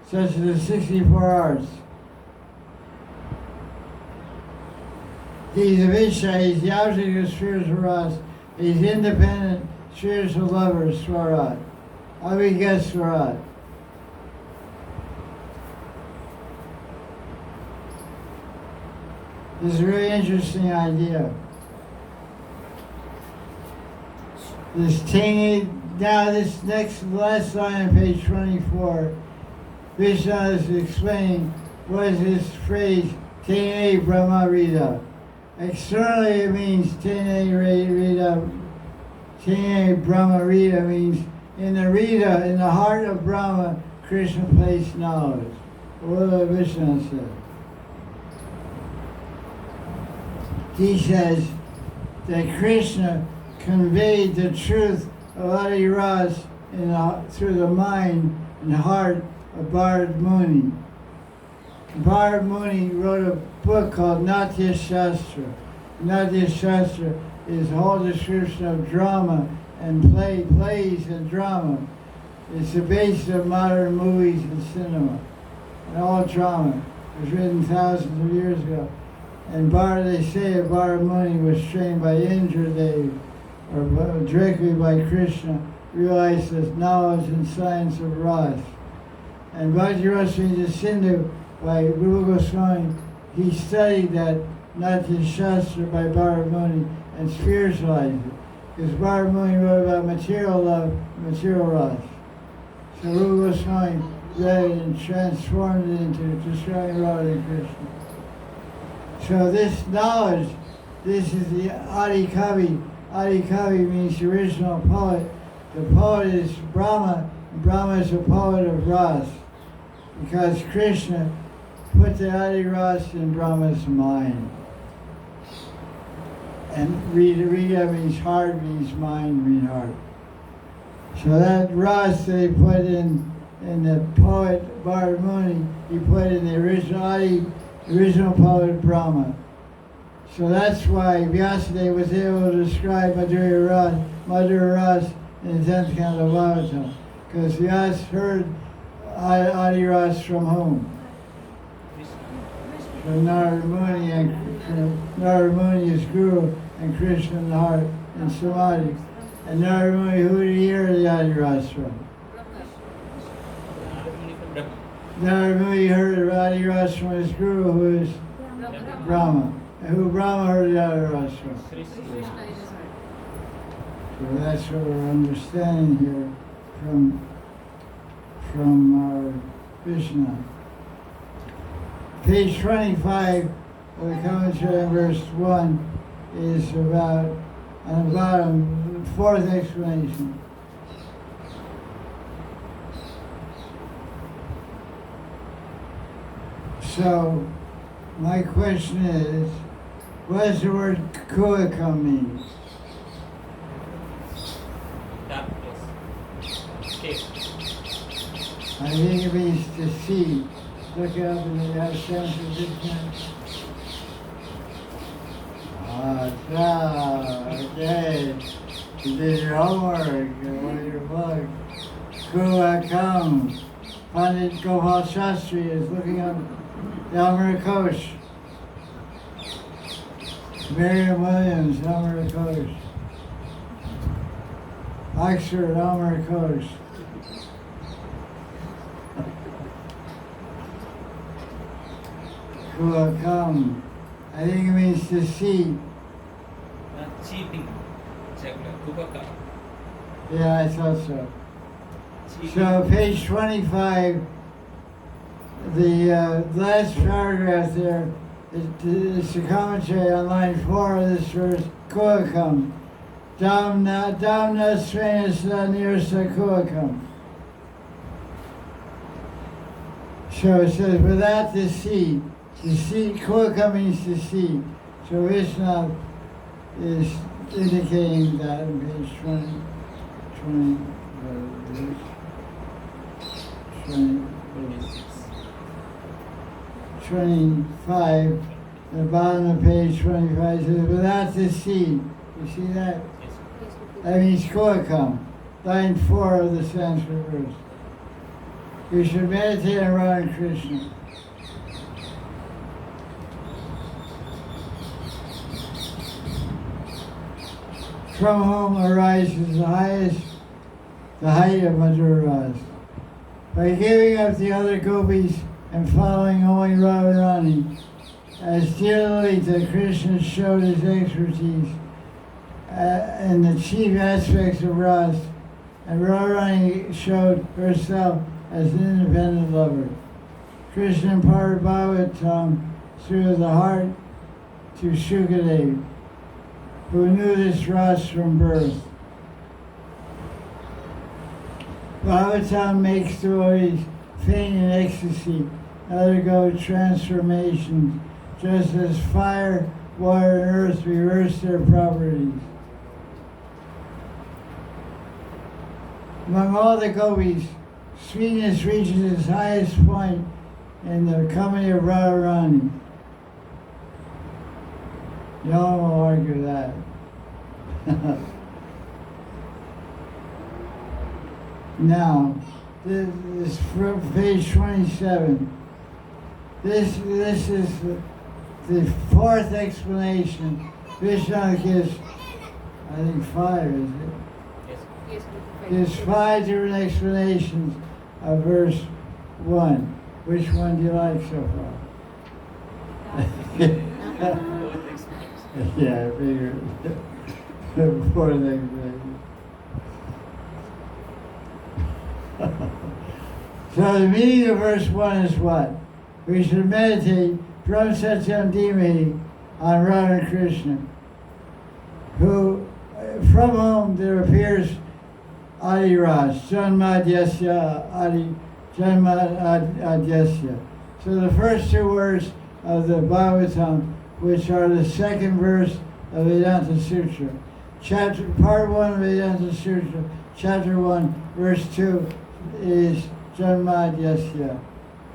such as the 64 arts. He's a Vishya, he's the object of spiritual Ras. He's independent spiritual lover, Swarat. Abhigya Swarat. This is a really interesting idea. This last line on page 24, Vishnu is explaining what is this phrase, Tene Brahma Rida. Externally it means Tene Rida. Tene Brahma Rida means in the heart of Brahma, Krishna placed knowledge. What did Vishnu say? He says that Krishna conveyed the truth of Adi Ras through the mind and heart of Bharad Muni. Bharad Muni wrote a book called Natya Shastra. Natya Shastra is a whole description of drama and plays and drama. It's the basis of modern movies and cinema. And all drama. It was written thousands of years ago. And they say that Bharad Muni was trained by Indra Dev, or directly by Krishna, realized the knowledge and science of Ras. And Vajrasri Sindhu by Rupa Goswami, he studied that Natya Shastra by Bharad Muni and spiritualized it. Because Bharad Muni wrote about material love, material Ras. So Rupa Goswami read it and transformed it into describing Radha and Krishna. So this knowledge, this is the Adi Kavi. Adi Kavi means the original poet The poet is Brahma, and Brahma is a poet of Ras, because Krishna put the Adi Ras in Brahma's mind. And Rita means heart, means mind, means heart. So that Ras they put in the poet Bharamuni, he put in the original poet Brahma. So that's why Vyasadeva was able to describe Madhura Ras in the 10th Canto of Bhagavatam. Because Vyas heard Adi Ras from whom? From Narada Muni, and Narada Muni is Guru, and Krishna in the heart, and Samadhi. And Narada Muni, who did he hear the Adi Ras from? Narada Muni heard Adi Ras from his Guru, who is Brahma. And who Brahma heard the Adi Ras from? Krishna in his heart. So that's what we're understanding here from our Krishna. Page 25 of the commentary on verse 1 is about, on the bottom, the fourth explanation. So, my question is, what does the word kuakam mean? Dark place. Cave. I think it means to see. Look it up and you have a sense of difference. Okay. You did your homework, you wrote your book. Kuakam. Pandit Gopal Shastri is looking up the Amrit Kosh. Miriam Williams, Amrit Kosh. Oxford, Amrit Kosh. Kuakam. I think it means to see. Cheating. Kubaka. Yeah, I thought so. Cheating. So page 25, the last paragraph there, it's a commentary on line 4 of this verse, Kuakam. Damna srenasa nirsa kuakam. So it says, without deceit. Deceit, kuakam means deceit. So Vishnu is indicating that in page 25, the bottom of page 25 says, without deceit. You see that? That means kuakam. Line 4 of the Sanskrit verse. You should meditate on Radha Krishna. From whom arises the height of Madhura Ras. By giving up the other gopis and following only Radharani, as dearly that Krishna showed his expertise in the chief aspects of Ras, and Radharani showed herself as an independent lover. Krishna imparted Bhagavatam through the heart to Shukadeva, who knew this Ras from birth. Bhagavatam makes devotees faint in ecstasy, undergo transformations, just as fire, water, and earth reverse their properties. Among all the gopis, sweetness reaches its highest point in the company of Radharani. No one will argue that. Now, this is from page 27. This is the fourth explanation. Vishnu gives, I think 5, is it? Yes. Yes, There's 5 different explanations of verse 1. Which one do you like so far? Yeah, I figured. Fourth explanation. So the meaning of verse 1 is what? We should meditate from Satyam Dhimani on Radha Krishna, who, from whom there appears Adiraj, Janmadyasya Adi, Janmadyasya. So the first two words of the Bhagavatam, which are the second verse of Vedanta Sutra. Part 1 of Vedanta Sutra, chapter 1, verse 2 is Janmadyasya.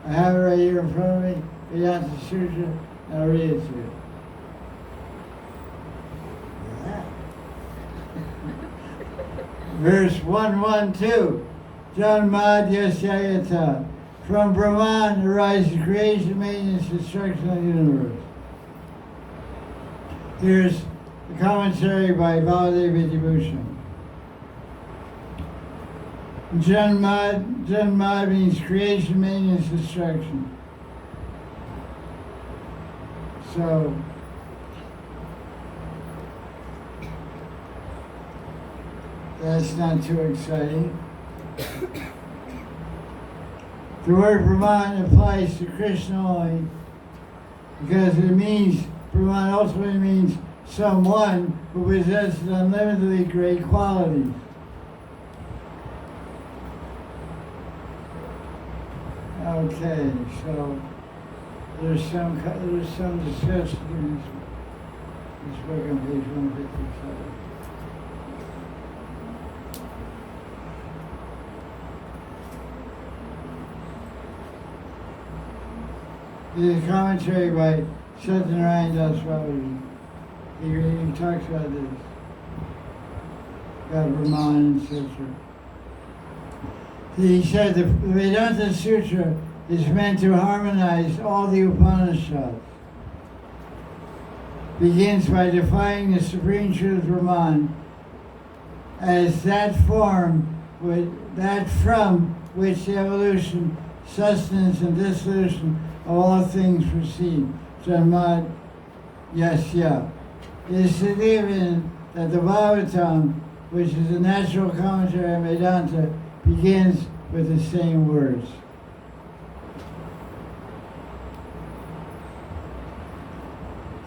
I have it right here in front of me, Vedanta Sutra, and I'll read it to you. Verse 112, Janmadyasya. From Brahman arises creation, maintenance, destruction of the universe. Here's the commentary by Baladev Bhushan. Janmad means creation, maintenance, destruction. So, that's not too exciting. The word Brahman applies to Krishna only because it means, Brahman ultimately means someone who possesses unlimitedly great qualities. Okay, so there's some discussion in this book on page 157. There's a commentary by Satyanarayana Das Babaji. He talks about this, about Brahman, etc. He said the Vedanta Sutra is meant to harmonize all the Upanishads. Begins by defining the supreme truth Brahman as that form, that from which the evolution, sustenance, and dissolution of all things proceed. Janmad Yasya. It is significant that the Bhagavatam, which is a natural commentary on Vedanta, begins with the same words.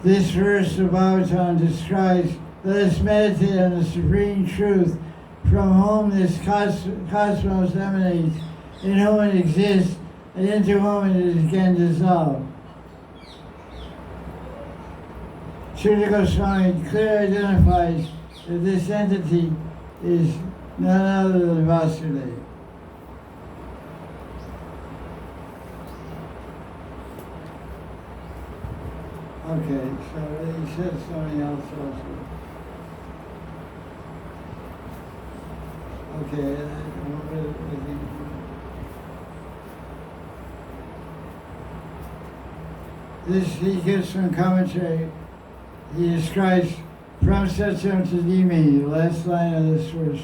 This verse of Bhagavatam describes, let us meditate on the supreme truth from whom this cosmos emanates, in whom it exists, and into whom it is again dissolved. Srila Goswami clearly identifies that this entity is none other than Vasudeva. Okay, so he said something else also. Okay, he gives some commentary. He describes from Satyam to Dimi, the last line of this verse.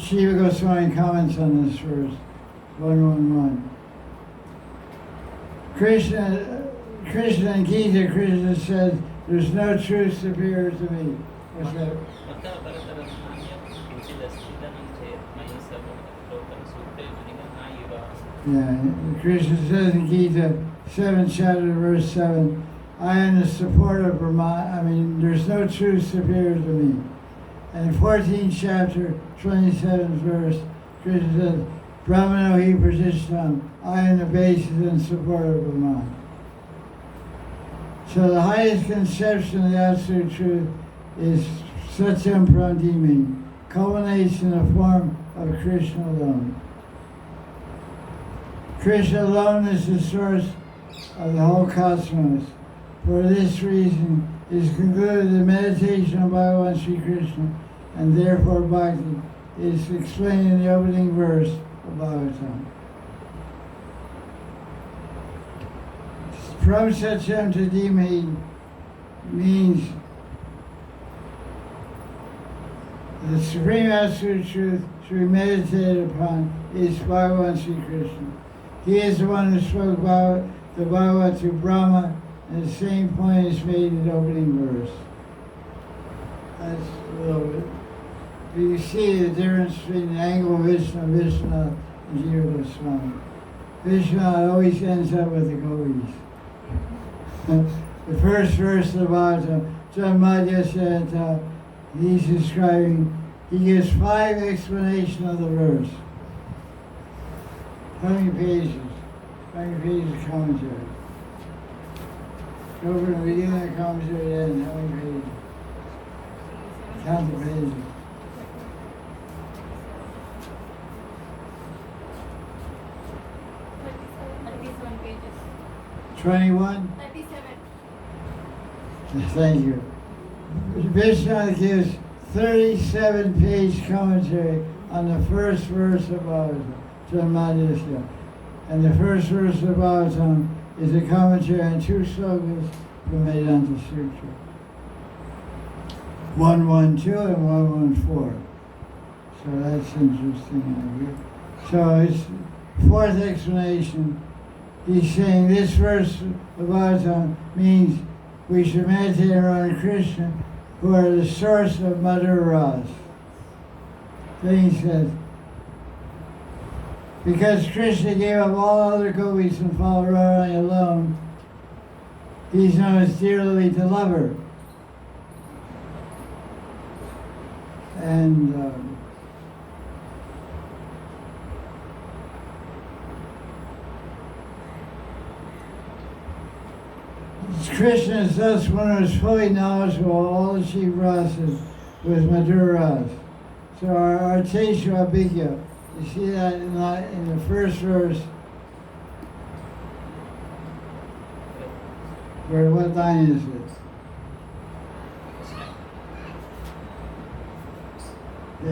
Shiva Goswami comments on this verse, 111. Krishna and Gita, Krishna says, there's no truth superior to me. What's that? Yeah, Krishna says in Gita, 7th chapter, verse 7, I am the support of Brahman. There's no truth superior to me. And 14th chapter, 27th verse, Krishna says, Brahmano hi pratishtam, I am the basis and support of Brahman. So the highest conception of the absolute truth is Satyam Pramdimi, culminates in the form of Krishna alone. Krishna alone is the source of the whole cosmos. For this reason is concluded the meditation on Bhagavan Sri Krishna, and therefore Bhakti is explained in the opening verse of Bhagavatam. From Satyam to Dhimai means the supreme absolute truth to be meditated upon is Bhagavan Sri Krishna. He is the one who spoke about the Bhagavad to Brahma, and the same point is made in the opening verse. That's a little bit. You see the difference between the Anglo-Vishnu, Vishnu, and Jiva Goswami. Vishnu always ends up with the gopis. The first verse of the Bhagavatam, Janmadyasya He's describing, he gives 5 explanations of the verse. How many pages? How many pages of commentary? Go from the beginning of the commentary to the end. How many pages? Count the pages. 37 pages. 21? 37. Thank you. Vishnu gives 37-page commentary on the first verse of Bhagavatam, Mahanidhi. And the first verse of Bhagavatam is a commentary on 2 slokas from Vedanta Sutra. 112 and 114. So that's interesting. So it's 4th explanation. He's saying this verse of Bhagavatam means we should meditate around Krishna, who are the source of Madhura Ras. Then he says, because Krishna gave up all other gopis and followed Radharani alone, he's known as dearly the lover. And Krishna is thus one who is fully knowledgeable of all the chief rasas with Madhura Ras. So our Teshu Abhigya, you see that in the first verse, where what line is it?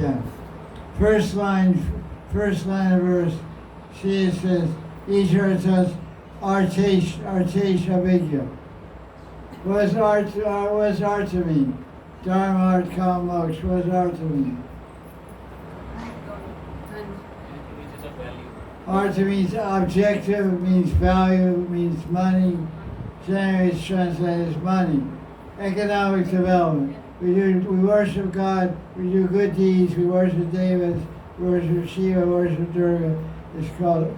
Yeah. First line of verse, see it says, Ishvara says, Artesh Abhigya. What does artha mean? Dharma, art, kama, moksha. What does artha mean? Which is of value. Artha means objective, means value, means money. Generally it's translated as money. Economic development. We worship God, we do good deeds, we worship Devas, we worship Shiva, we worship Durga. It's called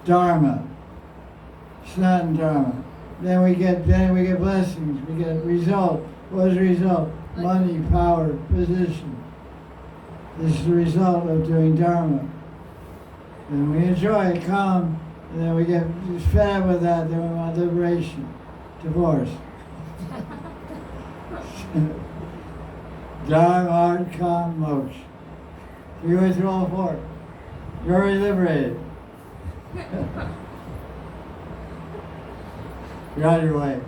Dharma. Sanatana Dharma. Then we get blessings, we get result. What is the result? Money, power, position. This is the result of doing Dharma. And we enjoy it, calm, and then we get fed up with that, then we want liberation, divorce. Dharma, art, calm, moksha. You go through all 4. You're already liberated. You're on your way.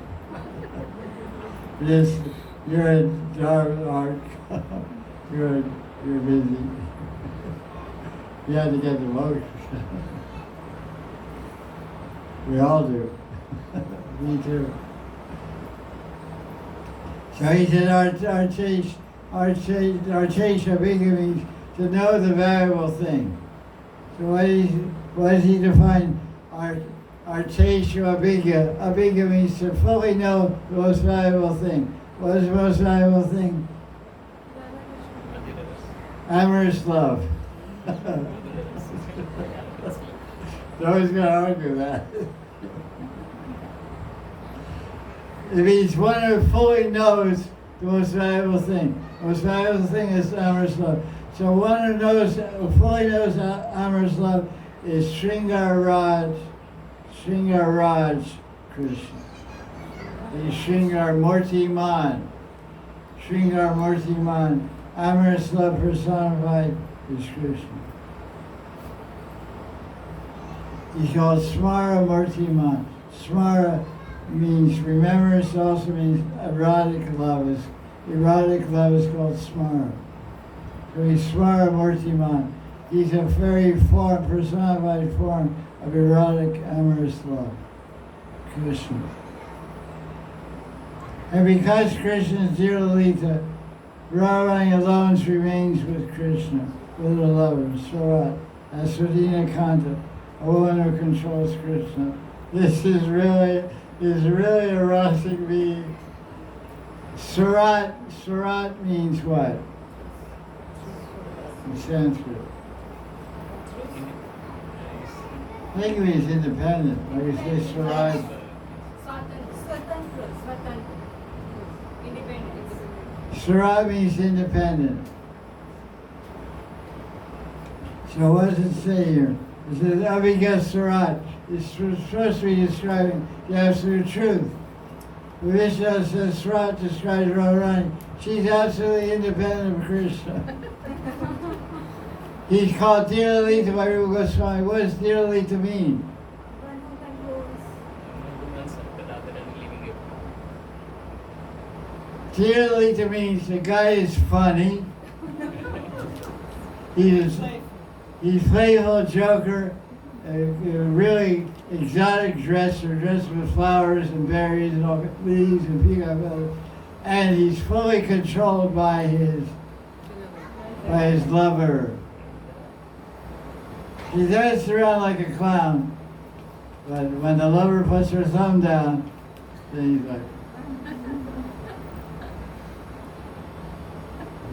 You're in Dharma, art, you're busy. You had to get the moksha. We all do. Me too. So he said, Archesha Abhigya means to know the valuable thing. So what does he define? Archesha Abhigya. Abhigya means to fully know the most valuable thing. What is the most valuable thing? Amorous love. Nobody's going to argue that. It means one who fully knows the most valuable thing. The most valuable thing is amorous love. So one who fully knows amorous love is Sringar Raj Krishna. He's Sringar Murti Man. Sringar Murti Man. Amorous love personified is Krishna. He's called Smara Murti Man. Smara means remembrance, also means erotic love. Erotic love is called Smara. So he's Smara Murti Man. He's a very personified form of erotic, amorous love. Krishna. And because Krishna is dear Lalita, Radharani alone remains with Krishna, with her lover, Surat, as Swadhina Canto, a woman who controls Krishna. This is really a rasic being. Surat means what? In Sanskrit. I think it means independent. Like you say Surat. Swatantra. Independent. Surat means independent. So what does it say here? It says, Abhiga Surat. It's supposed to be describing the absolute truth. Vishnu says Surat describes Radharani. She's absolutely independent of Krishna. He's called Dhira Lita by Rupa Goswami. What does Dhira Lita mean? Dhira Lita means the guy is funny. He's playful, joker, a really exotic dresser, dressed with flowers and berries and all leaves and peacock feathers, and he's fully controlled by his lover. He dances around like a clown, but when the lover puts her thumb down, then he's like,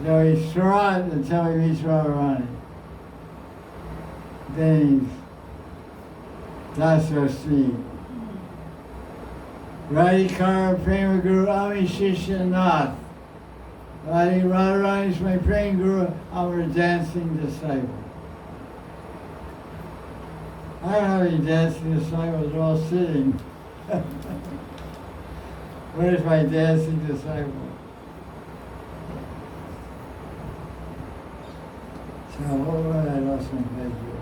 no, he's Surat until he meets Radharani. Then he's Dasasri. Radhikara Prema Guru Ami Shishya Nath. Radharani is my praying guru, I'm her dancing disciple. I don't have any dancing disciples, they're all sitting. Where's my dancing disciple? So what I lost my page here.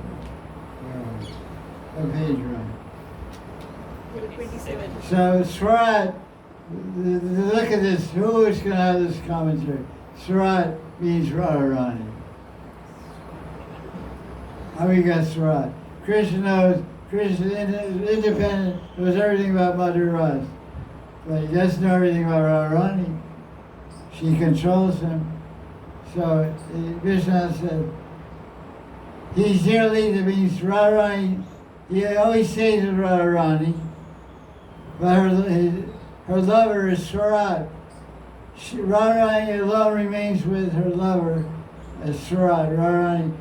What page right? 27. So Surat, look at this, who is going to have this commentary? Surat means Radharani. How we got Surat? Krishna knows, Krishna is independent, knows everything about Mother Ras. But he doesn't know everything about Radharani. She controls him. So Krishna said, he's dearly, that means Radharani, he always says it's Radharani, but her lover is Surat. Radharani alone remains with her lover as Surat, Radharani.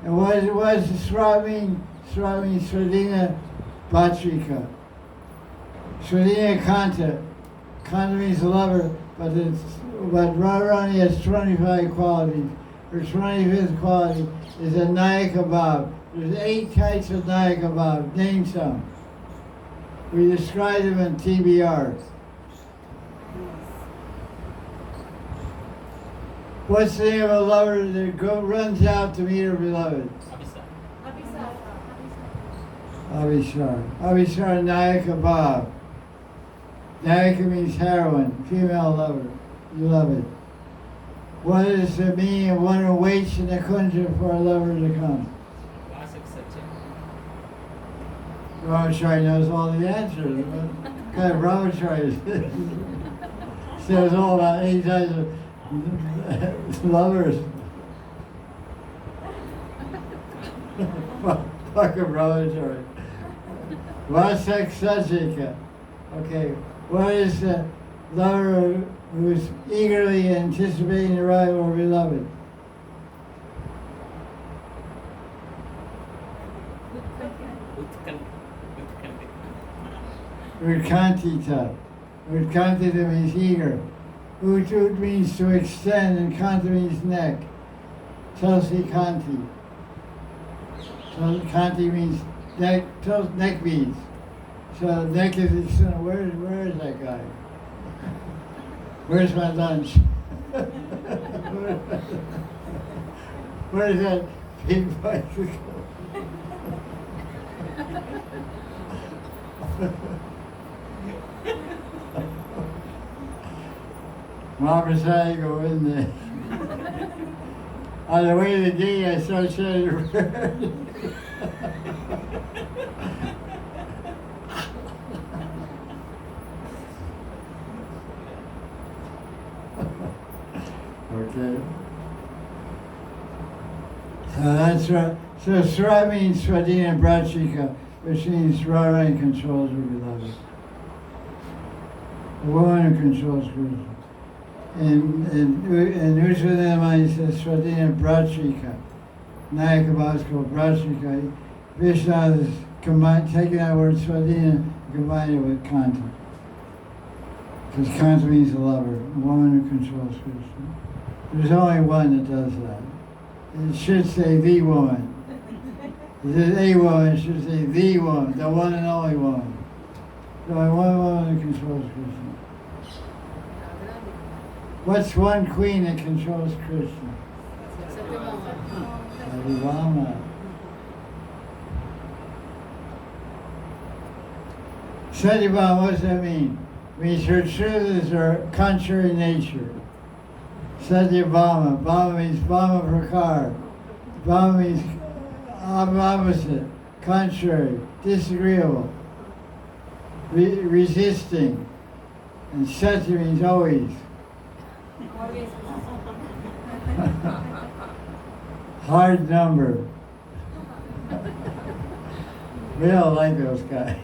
And what does Surat mean? Surat means Swadina Bhatrika. Swadina Kanta. Kanta means lover, but Radharani has 25 qualities. Her 25th quality is a Nayaka Bhav. There's 8 types of Nayaka Bhav. Name some. We describe them in TBR. What's the name of a lover that runs out to meet her beloved? Abhishar. Abhishar Nayaka Bhav. Nayaka means heroine, female lover, beloved. What is the meaning of one who waits in the kunja for a lover to come? Brahmachari knows all the answers. What kind of Brahmachari is this? Says all about 8 types of lovers. Fuck a Brahmachari. Vasak Sajika. Okay, what is the lover who's eagerly anticipating the arrival of her beloved? Utkantita. Utkantita means eager. Ut means to extend and kanta means neck. Tulsi kanti. So kanti means neck, neck beads. So neck is extended. Where is that guy? Where's my lunch? Where's that big bicycle? Maharaj, go in there. On the way to the gate, I started saying the word. Okay. So that's right. So Sra means Swadina Brachika, which means Radharani controls her beloved. The woman who controls Krishna. And Ushvanamani says Swadina Brachika. Nayaka Bhav is called Brachika. Vishnu is taking that word Swadina and combining it with Kanta. Because Canto means a lover, a woman who controls Krishna. There's only one that does that. It should say the woman. It says a woman, it should say the woman, the one and only woman. There's only one woman who controls Krishna. What's one queen that controls Krishna? Satyabhama. Satyabhama, what does that mean? It means her truths are contrary nature. Satyabhama. Bhama means Bhama Prakar. Bhama means opposite, contrary, disagreeable, resisting. And Satya means always. Always. Hard number. We don't like those guys.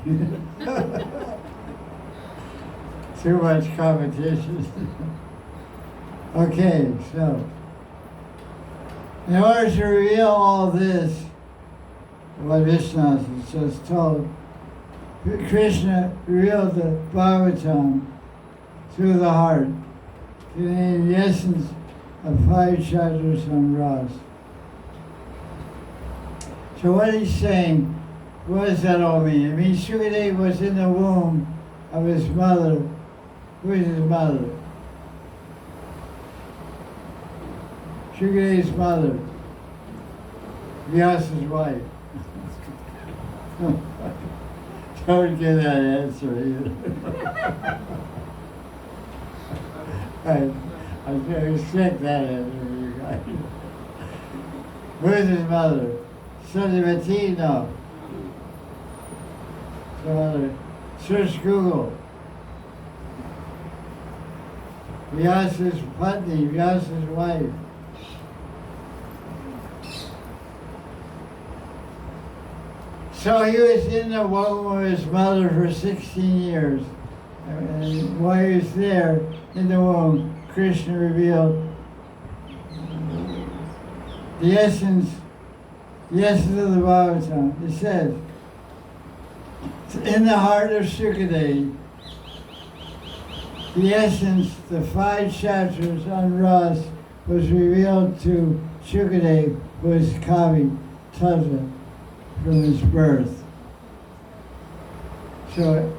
Too much competition. Okay, so in order to reveal all this, what Vishnu has just told, Krishna revealed the Bhagavatam through the heart, containing the essence of 5 chapters on Ras. So what he's saying, what does that all mean? It means Sukadeva was in the womb of his mother. Who is his mother? Sukadeva's mother, Vyasa's wife. Don't get that answer either. I respect that answer for you guys. Who's his mother? Satyavati? No. Some other. Search Google. Vyasa's Patni, Vyasa's wife. So he was in the womb of his mother for 16 years. And while he was there in the womb, Krishna revealed the essence of the Bhagavatam. It says, in the heart of Sukadeva, the essence, the 5 chapters on Ras was revealed to Sukadeva, who was Kavi, Tattva, from his birth. So,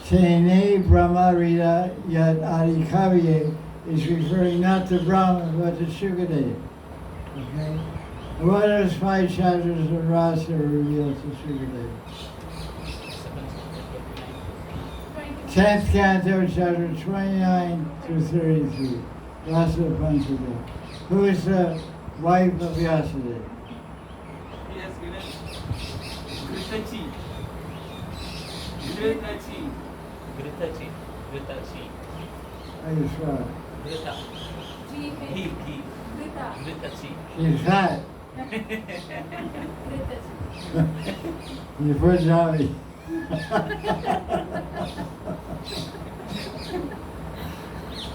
Tene Brahma Rita Yad Adi Kavye is referring not to Brahma, but to Sukadeva. Okay? And what are those 5 chapters of Ras that were revealed to Sukadeva? 10th Canto, chapter 29 through 33. Rasa Panchadeva. Who is the wife of Vyasadeva? He has given Gritachi. Gritachi. Gritachi. Gritachi. How do you spell it? Grita. He. Grita. Gritachi. She's fat. Grita. You put Johnny.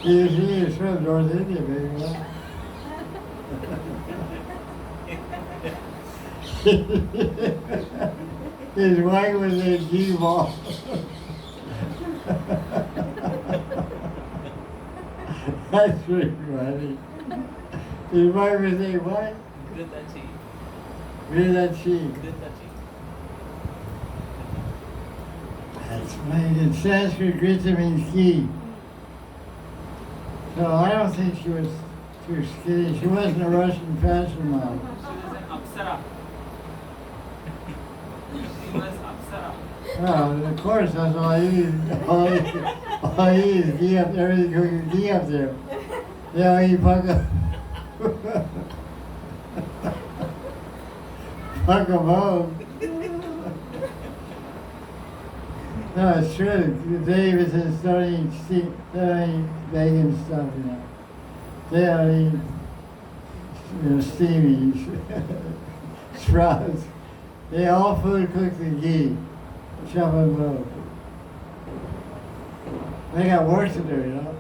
He is from North India, baby. His wife was named Gopal. That's pretty funny. His wife was named what? Gritachi. Gritachi. Gritachi. That's funny. In Sanskrit, Grita means ghee. So I don't think she was too skinny. She wasn't a Russian fashion model. She was an Apsara. She was Apsara. Well, of course, that's all I eat. All I eat is ghee up, everything cooking ghee up there. Yeah, I eat Pakabone. No, it's true. David says don't eat bacon stuff, you know. They don't eat, steamy sprouts. They all food cooked in ghee. Chop and blow. They got work to do, you know.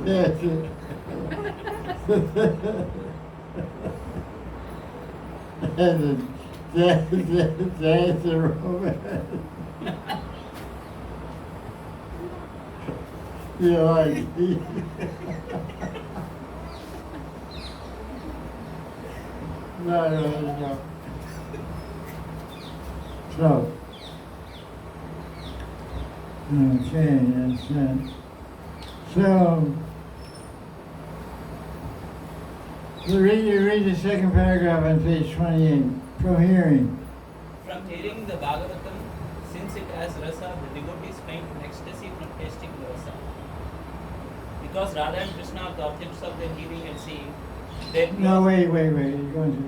That's it. And that's the romance. You like no. So, okay, that's it. So, you read the second paragraph on page 28, from hearing. From hearing the Bhagavatam, since it has rasa, the devotees find ecstasy from tasting the rasa. Because Radha and Krishna are the objects of their hearing and seeing, they No, wait, you're going to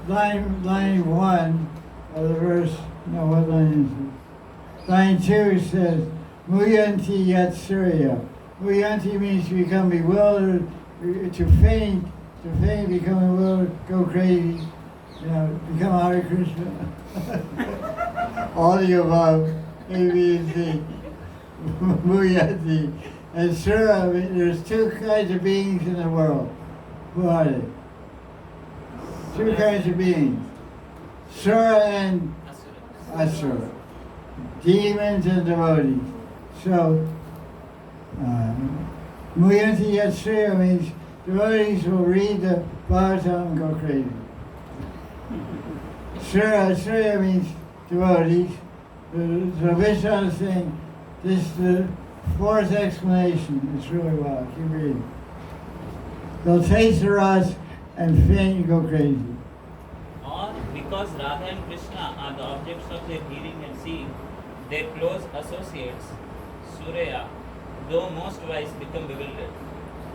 that. Line 1 of the verse, no, what line is it? Line 2 says, Muyanti yat surya. Muyanti means to become bewildered, to faint, become bewildered, go crazy, become Hare Krishna. All the above, A, B, and C. Muyanti. And Sura, there's two kinds of beings in the world. Who are they? Two kinds of beings. Sura and Asura. Demons and devotees. So, Muyanti yat Surya means devotees will read the Bhagavatam and go crazy. Surya means devotees. So Vishnu is saying, this is the fourth explanation. It's really wild. Keep reading. They'll taste the rasa and faint and go crazy. Or because Radha and Krishna are the objects of their hearing and seeing, their close associates, Surya, though most wise, become bewildered.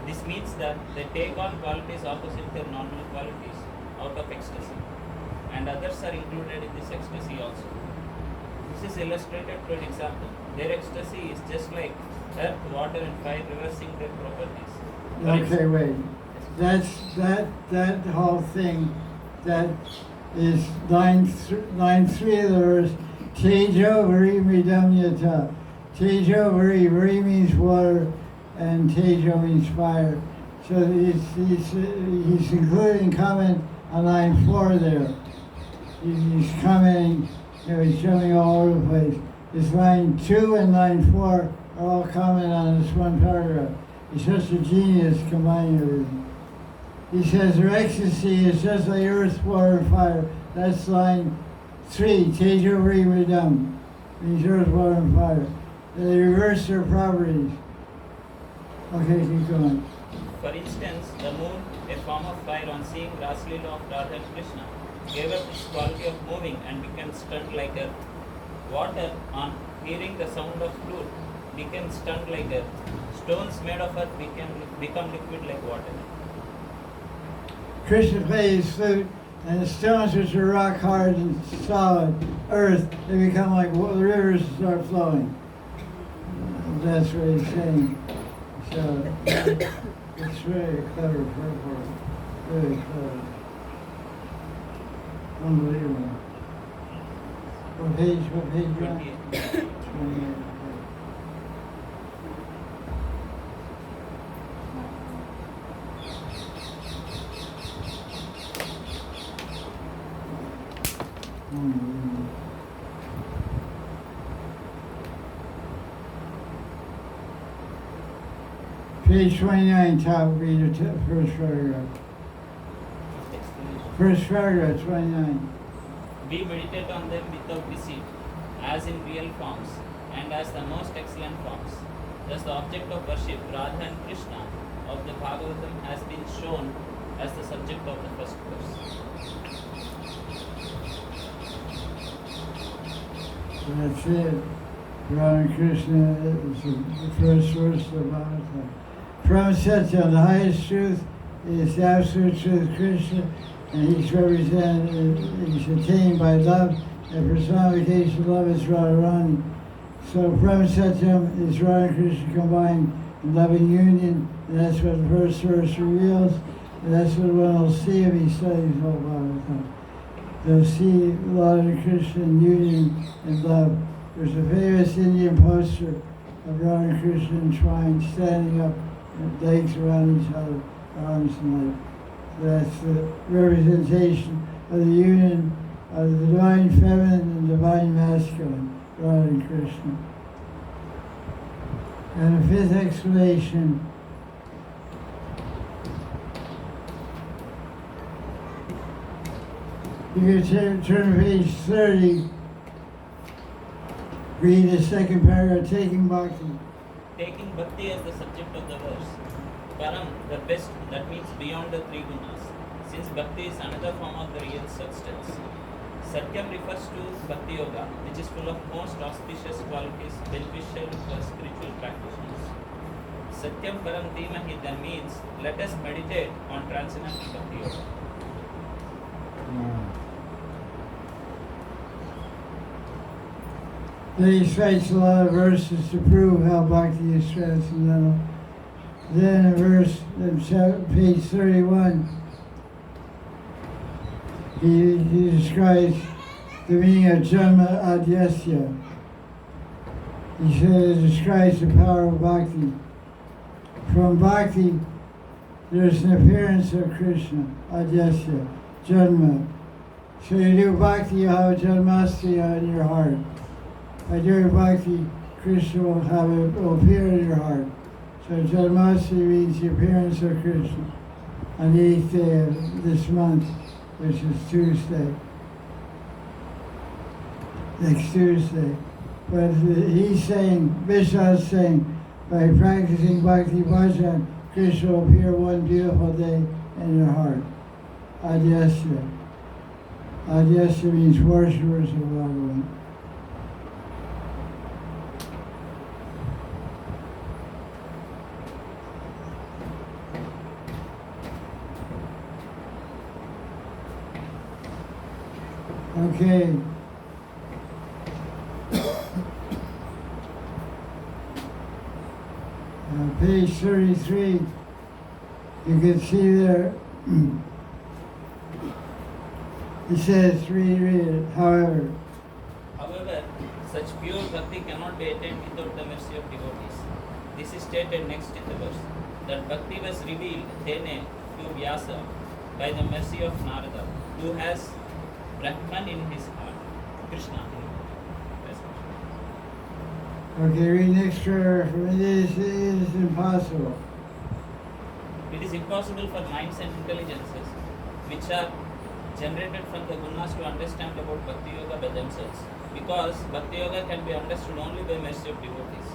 This means that they take on qualities opposite their normal qualities out of ecstasy, and others are included in this ecstasy also. This is illustrated through an example. Their ecstasy is just like earth, water, and fire reversing their properties. Okay, wait. That whole thing, that is line 3 of the verse. Tejo vari midamyata. Tejo vari means water, and tejo means fire. So he's including comment on line 4 there. He's commenting, he's showing all over the place. It's line 2 and line 4 are all comment on this one paragraph. He's such a genius combining everything. He says their ecstasy is just like earth, water, and fire. That's line 3. Tejo vari midam means earth, water, and fire. They reverse their properties. Okay, keep going. For instance, the moon, a form of fire, on seeing Raslila of Radha and Krishna, gave up its quality of moving and became stunned like earth. Water, on hearing the sound of flute, became stunned like earth. Stones made of earth become liquid like water. Krishna plays his flute, and the stones which are rock hard and solid, earth, they become like the rivers start flowing. That's what he's saying. So, it's very clever purport. Really clever. Unbelievable. What page you on? 28. 28. Unbelievable. Page 29, top, read the first paragraph. First paragraph, 29. We meditate on them without deceit, as in real forms, and as the most excellent forms. Thus the object of worship, Radha and Krishna, of the Bhagavatam has been shown as the subject of the first verse. So that's it. Radha and Krishna is the first verse of the Bhagavatam. From Satya, the highest truth is the absolute truth, Krishna, and he's represented, he's attained by love, and personification of love is Radharani. So Brahma Satyam is Radha and Krishna combined in loving union, and that's what the first verse reveals, and that's what one will see if he studies the whole Bhagavatam. They'll see Radha and Krishna in union and love. There's a famous Indian poster of Radha and Krishna enshrined, standing up, legs around each other, arms and legs. That's the representation of the union of the divine feminine and divine masculine, Radha and Krishna. And the fifth explanation, you can turn to page 30, read the second paragraph, taking bhakti. Taking bhakti as the subject of the verse. Param, the best, that means beyond the three gunas, since bhakti is another form of the real substance. Satyam refers to bhakti yoga, which is full of most auspicious qualities beneficial for spiritual practitioners. Satyam Param Dhimahi then means let us meditate on transcendental bhakti yoga. Then he cites a lot of verses to prove how bhakti is transcendental. Then in page 31, he describes the meaning of Janma Adhyasya. He says it describes the power of bhakti. From bhakti, there's an appearance of Krishna, Adhyasya, Janma. So you do bhakti, you have a Janmasya in your heart. By doing bhakti, Krishna will appear in your heart. So Janmasya means the appearance of Krishna on the 8th day of this month, which is Tuesday, next Tuesday. But he's saying, Vishnu is saying, by practicing Bhakti Bhajan, Krishna will appear one beautiful day in your heart. Adhyasya. Adhyasya means worshippers of Bhagavan. Okay. Page 33, you can see there, it says, read it, however. However, such pure bhakti cannot be attained without the mercy of devotees. This is stated next in the verse, that bhakti was revealed Tene to Vyasa by the mercy of Narada, who has Brahman in his heart, Krishna. Okay, read next paragraph. It is impossible. It is impossible for minds and intelligences, which are generated from the gunas, to understand about Bhakti Yoga by themselves, because Bhakti Yoga can be understood only by mercy of devotees.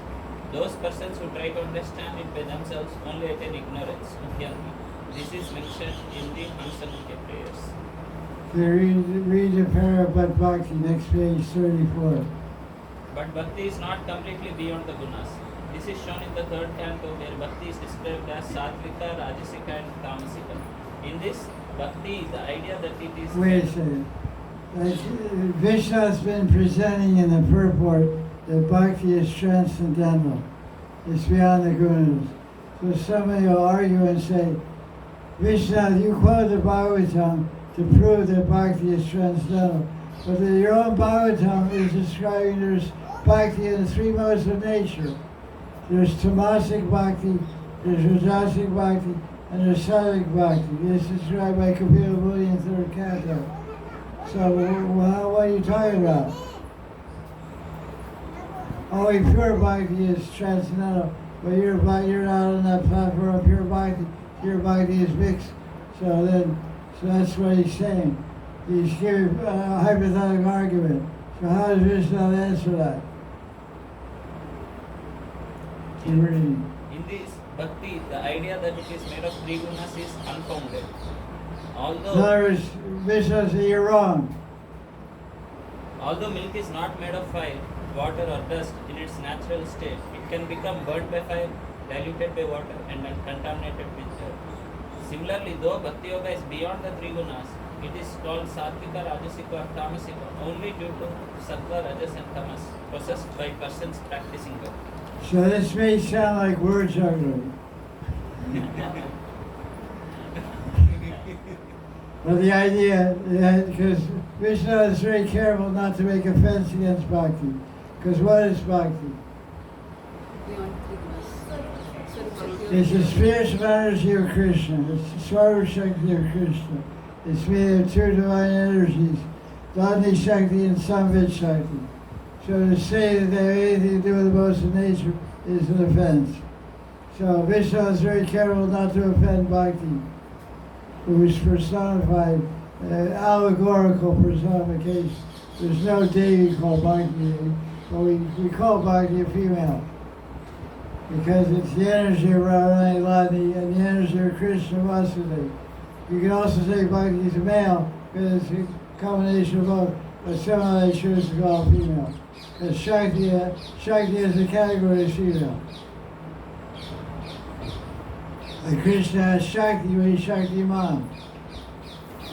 Those persons who try to understand it by themselves only attain ignorance, Mukhyani. This is mentioned in the Hansamukya prayers. Okay, read the paragraph about Bhakti, next page 34. But Bhakti is not completely beyond the gunas. This is shown in the third canto, where Bhakti is described as Satvika, Rajasika and Tamasika. In this, Bhakti, the idea that it is... Wait a second. Vishnu has been presenting in the purport that Bhakti is transcendental. It's beyond the gunas. So somebody will argue and say, Vishnu, you quote the Bhagavatam to prove that Bhakti is transcendental. But your own Bhagavatam is describing there's Bhakti in the three modes of nature. There's tamasic Bhakti, there's rajasic Bhakti, and there's sattvic Bhakti. This is described by Kapila Muni in third canto. So what are you talking about? Only pure Bhakti is transcendental, but you're not on that platform of pure Bhakti. Pure Bhakti is mixed. So that's what he's saying. He's giving a hypothetical argument. So how does Vishnu answer that? In this Bhakti, the idea that it is made of three gunas is unfounded. In other words, Vishnu says you're wrong. Although milk is not made of fire, water or dust in its natural state, it can become burnt by fire, diluted by water and contaminated with dirt. Similarly, though Bhakti Yoga is beyond the three gunas, it is called Satvika, Rajasika or Tamasika only due to Sattva, Rajas and Tamas possessed by persons practicing Bhakti. So this may sound like word juggling. But the idea that, because Vishnu is very careful not to make offense against Bhakti. Because what is Bhakti? It's the spiritual energy of Krishna. It's the Swarva Shakti of Krishna. It's made of two divine energies, Dhanni Shakti and Samvid Shakti. So to say that they have anything to do with the modes of nature is an offense. So Vishnu is very careful not to offend Bhakti, who is personified, allegorical personification. There's no deity called Bhakti, but we call Bhakti a female, because it's the energy of Radharani Lani and the energy of Krishna Vasudeva. You can also say Bhakti is a male, because it's a combination of both, but somehow they choose to call it female. Because Shakti is a category of female. Like Krishna has Shakti, when he's Shaktiman.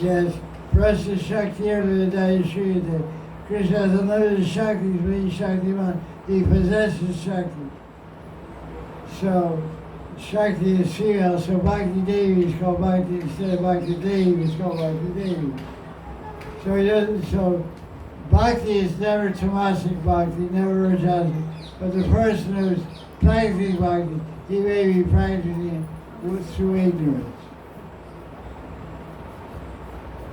Yes, Prasya Shakti Erdhadaya Shriyate. Krishna has unlimited Shaktis when he's Shaktiman. He possesses Shakti. So, Shakti is female, so Bhakti Devi is called Bhakti instead of Bhakti Devi is called Bhakti Devi. So Bhakti is never tamasic Bhakti, never rajasic. But the person who's practicing Bhakti, he may be practicing it through ignorance.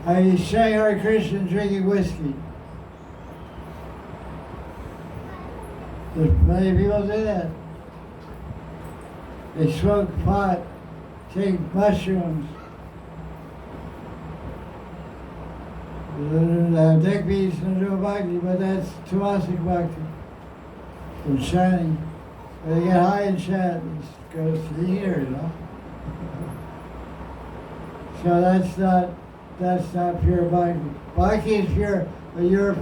He's saying Hare Krishna and drinking whiskey. There's many people do that. They smoke pot, take mushrooms, have neck beads and do bhakti, but that's tamasic bhakti. It's shining. When they get high and chant, it goes to the ear, you know. So that's not pure bhakti. Bhakti is pure, but your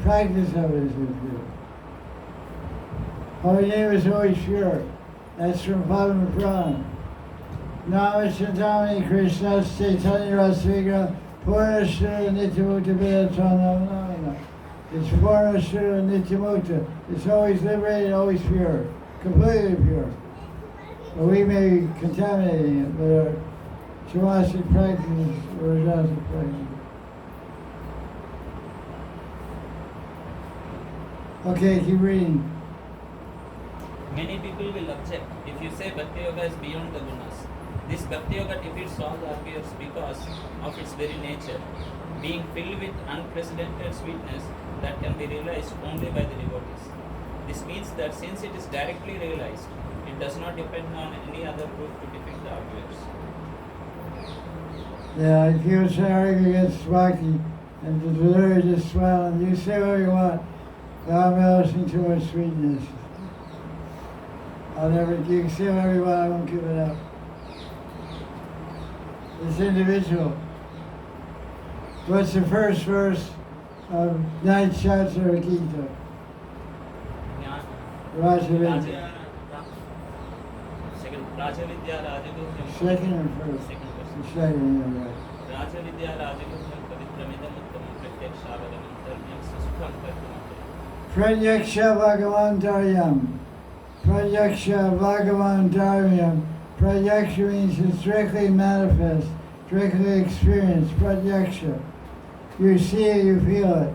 practice of it is pure. Holy name is always pure. That's from Padma Purana. Namachintamani Krishna Chaitanya Rasvigra Purnashura Nityamukta Vedatranamana. It's Purnashura Nityamukta. It's always liberated, always pure. Completely pure. But we may be contaminating it, but our tamasic practice or rajasic practice. Okay, keep reading. Many people will object if you say Bhakti Yoga is beyond the gunas. This Bhakti Yoga defeats all the appears because of its very nature, being filled with unprecedented sweetness that can be realized only by the devotees. This means that since it is directly realized, it does not depend on any other proof to defeat the appears. Yeah, if you say argue against Bhakti and the delirious just swell and you say what you want, I'm relishing too much sweetness. You can say whatever you want, I won't give it up. It's individual. What's the first verse of 9th chapter of Gita? Rajavidya. Second, Rajavidya Rajaguhyam. Second or first? Second verse. The second, yeah, right. Rajavidya Rajaguhyam Pavitramidam Uttamam Pratyakshavadam Dharmyam Susukham Kartumatram. Pratyaksha Bhagavan Dharyam. Pratyaksha Bhagavan Dharyam. Pratyaksha means it's directly manifest, directly experienced. Pratyaksha. You see it, you feel it.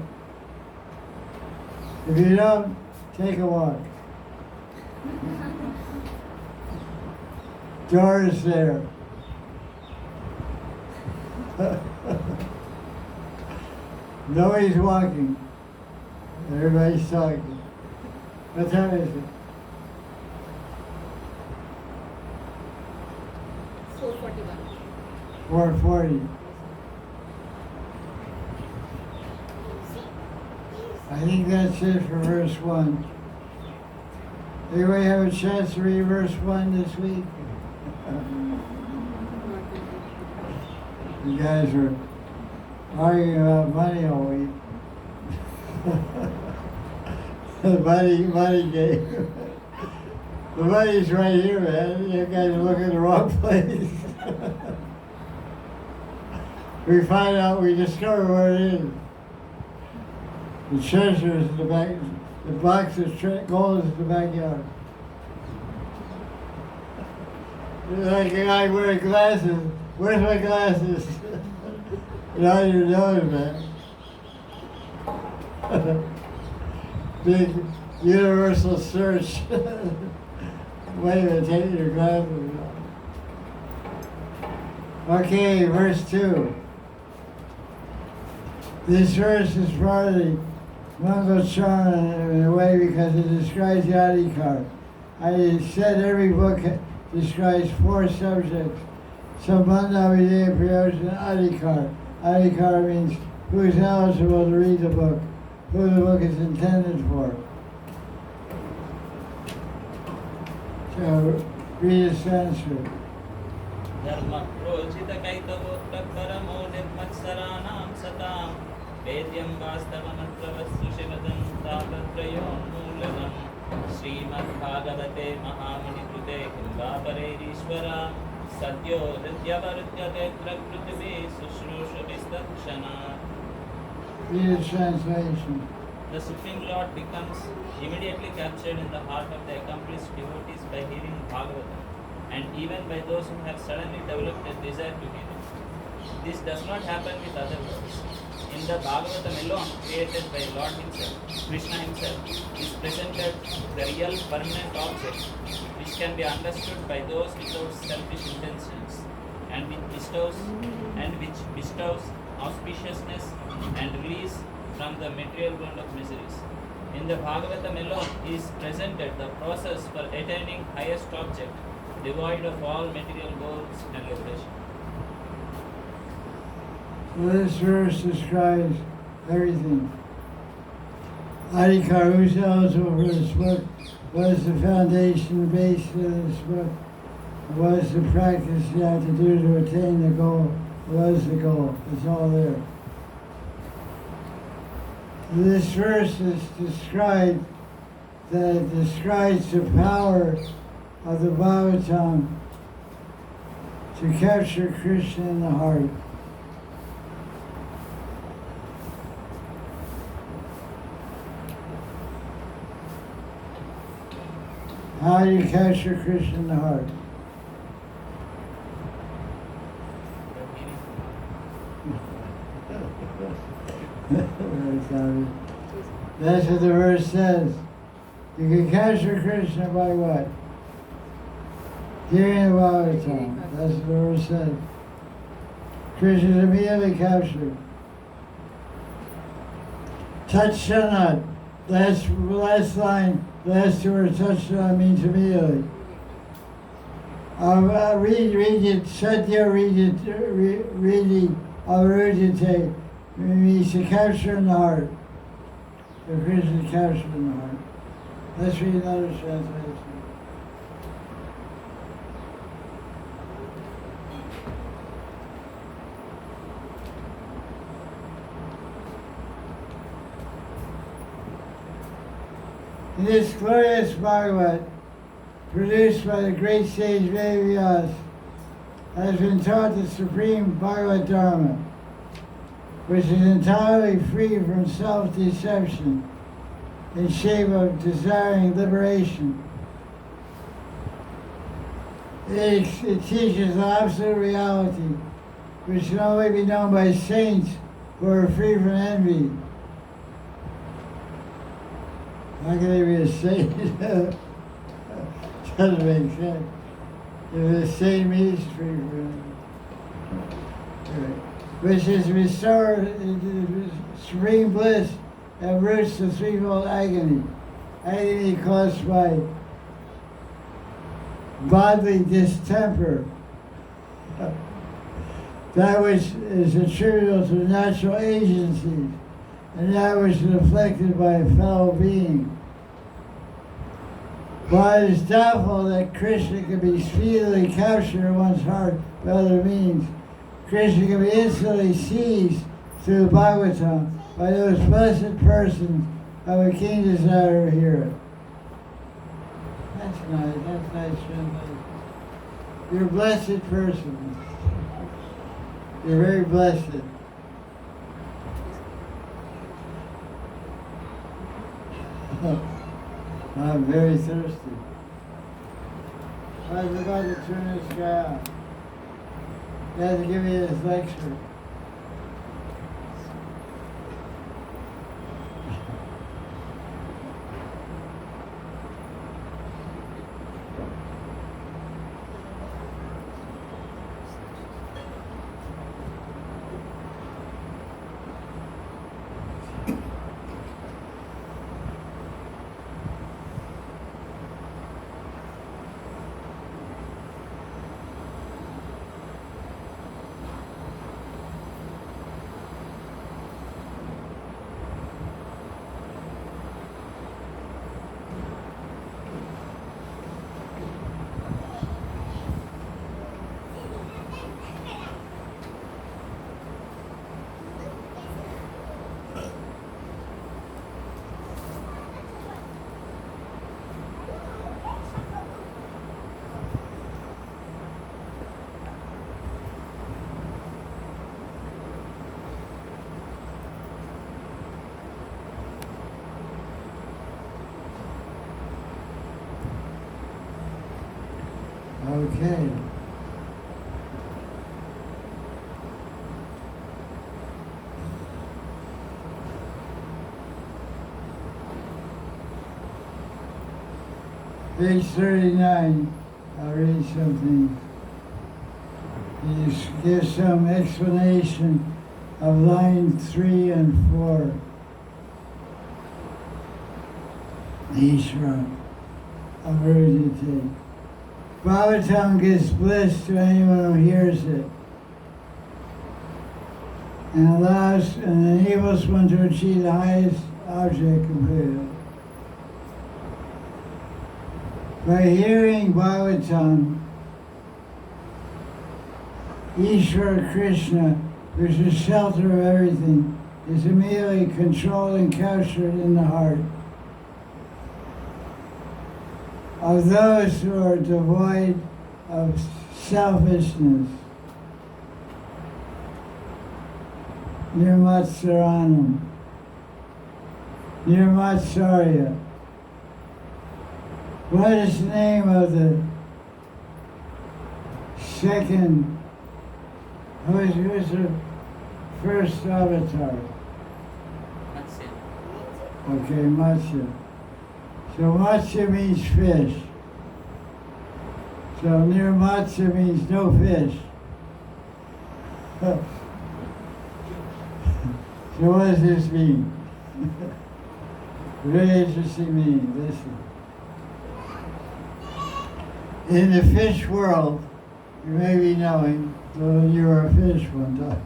If you don't, take a walk. Door is there. Nobody's walking. Everybody's talking. What time is it? 4:41. 4:40. I think that's it for verse 1. Anybody have a chance to read verse 1 this week? You guys are arguing about money all week. The money game. The money's right here, man. You guys are looking in the wrong place. We discover where it is. The treasure is in the back. The box of gold is in the backyard. You're like a guy wearing glasses. Where's my glasses? Now you know it, man. Big universal search. Wait a minute, take your glasses off. Okay, verse 2. This verse is part of the Mangal Charana in a way because it describes the Adhikar. I said every book describes 4 subjects. Sambandha Vidya Prayojan Adhikar. Adhikar means who is eligible to read the book, who the book is intended for. So, read a Sanskrit. धर्म प्रोचित कैतवोक्त परमो निर्मत्सराणां सतां वेद्यं वास्तवमत्र वस्तु शिवदं तापत्रयोन्मूलनम् श्रीमद्भागवते महामुनिकृते कुम्भापरैरीश्वरा सद्यो हृद्यवरुध्यते प्रकृतिभिः शुश्रूषुभिस्तत्क्षणात्. Read a translation. The Supreme Lord becomes immediately captured in the heart of the accomplished devotees by hearing Bhagavatam, and even by those who have suddenly developed a desire to hear it. This does not happen with other works. In the Bhagavatam alone, created by Lord Himself, Krishna Himself, is presented the real permanent object, which can be understood by those without selfish intentions, and which bestows auspiciousness and release from the material world of miseries. In the Bhagavatam alone is presented the process for attaining highest object, devoid of all material goals and liberation. So this verse describes everything. Adhikar, who's eligible for this book, what is the foundation, the base of this book, what is the practice you have to do to attain the goal, what is the goal, it's all there. This verse is described, that it describes the power of the Bhagavatam to capture Krishna in the heart. How do you capture Krishna in the heart? That's what the verse says. You can capture Krishna by what? Hearing the Bhagavatam. That's what the verse says. Krishna is immediately captured. Tachanat. Last line, last 2 words, Tachanat means immediately. Read it, Satya, read it, Avarujite. It means to capture in the heart. The Krishna is captured in the heart. Let's read another translation. In this glorious Bhagavat, produced by the great sage Vedas, has been taught the supreme Bhagavad Dharma, which is entirely free from self-deception in shape of desiring liberation. It teaches absolute reality, which can only be known by saints who are free from envy. How can they be a saint? Doesn't make sense. If a saint means free from envy. Which is restored into supreme bliss and roots the threefold agony. Agony caused by bodily distemper, that which is attributable to natural agencies, and that which is afflicted by a fellow being. While it is doubtful that Krishna can be speedily captured in one's heart by other means, Krishna can be instantly seized through the Bhagavatam by those blessed persons who have a keen desire to hear it. That's nice translation. You're a blessed person. You're very blessed. I'm very thirsty. I was about to turn this guy out. He had to give me this lecture. Okay. Page 39, I'll read something. He gives some explanation of line 3 and 4. Ishvara, avidity. Bhagavatam gives bliss to anyone who hears it, and allows and enables one to achieve the highest object completely. By hearing Bhagavatam, Ishvara Krishna, which is shelter of everything, is immediately controlled and captured in the heart of those who are devoid of selfishness. Nirmatsaranam, Nirmatsarya. What is the name of the second, who is the first avatar? Matsya. Okay, Matsya. So Matsya means fish. So Nirmatsya means no fish. So what does this mean? Very interesting meaning, listen. In the fish world, you may be knowing, though you were a fish one time.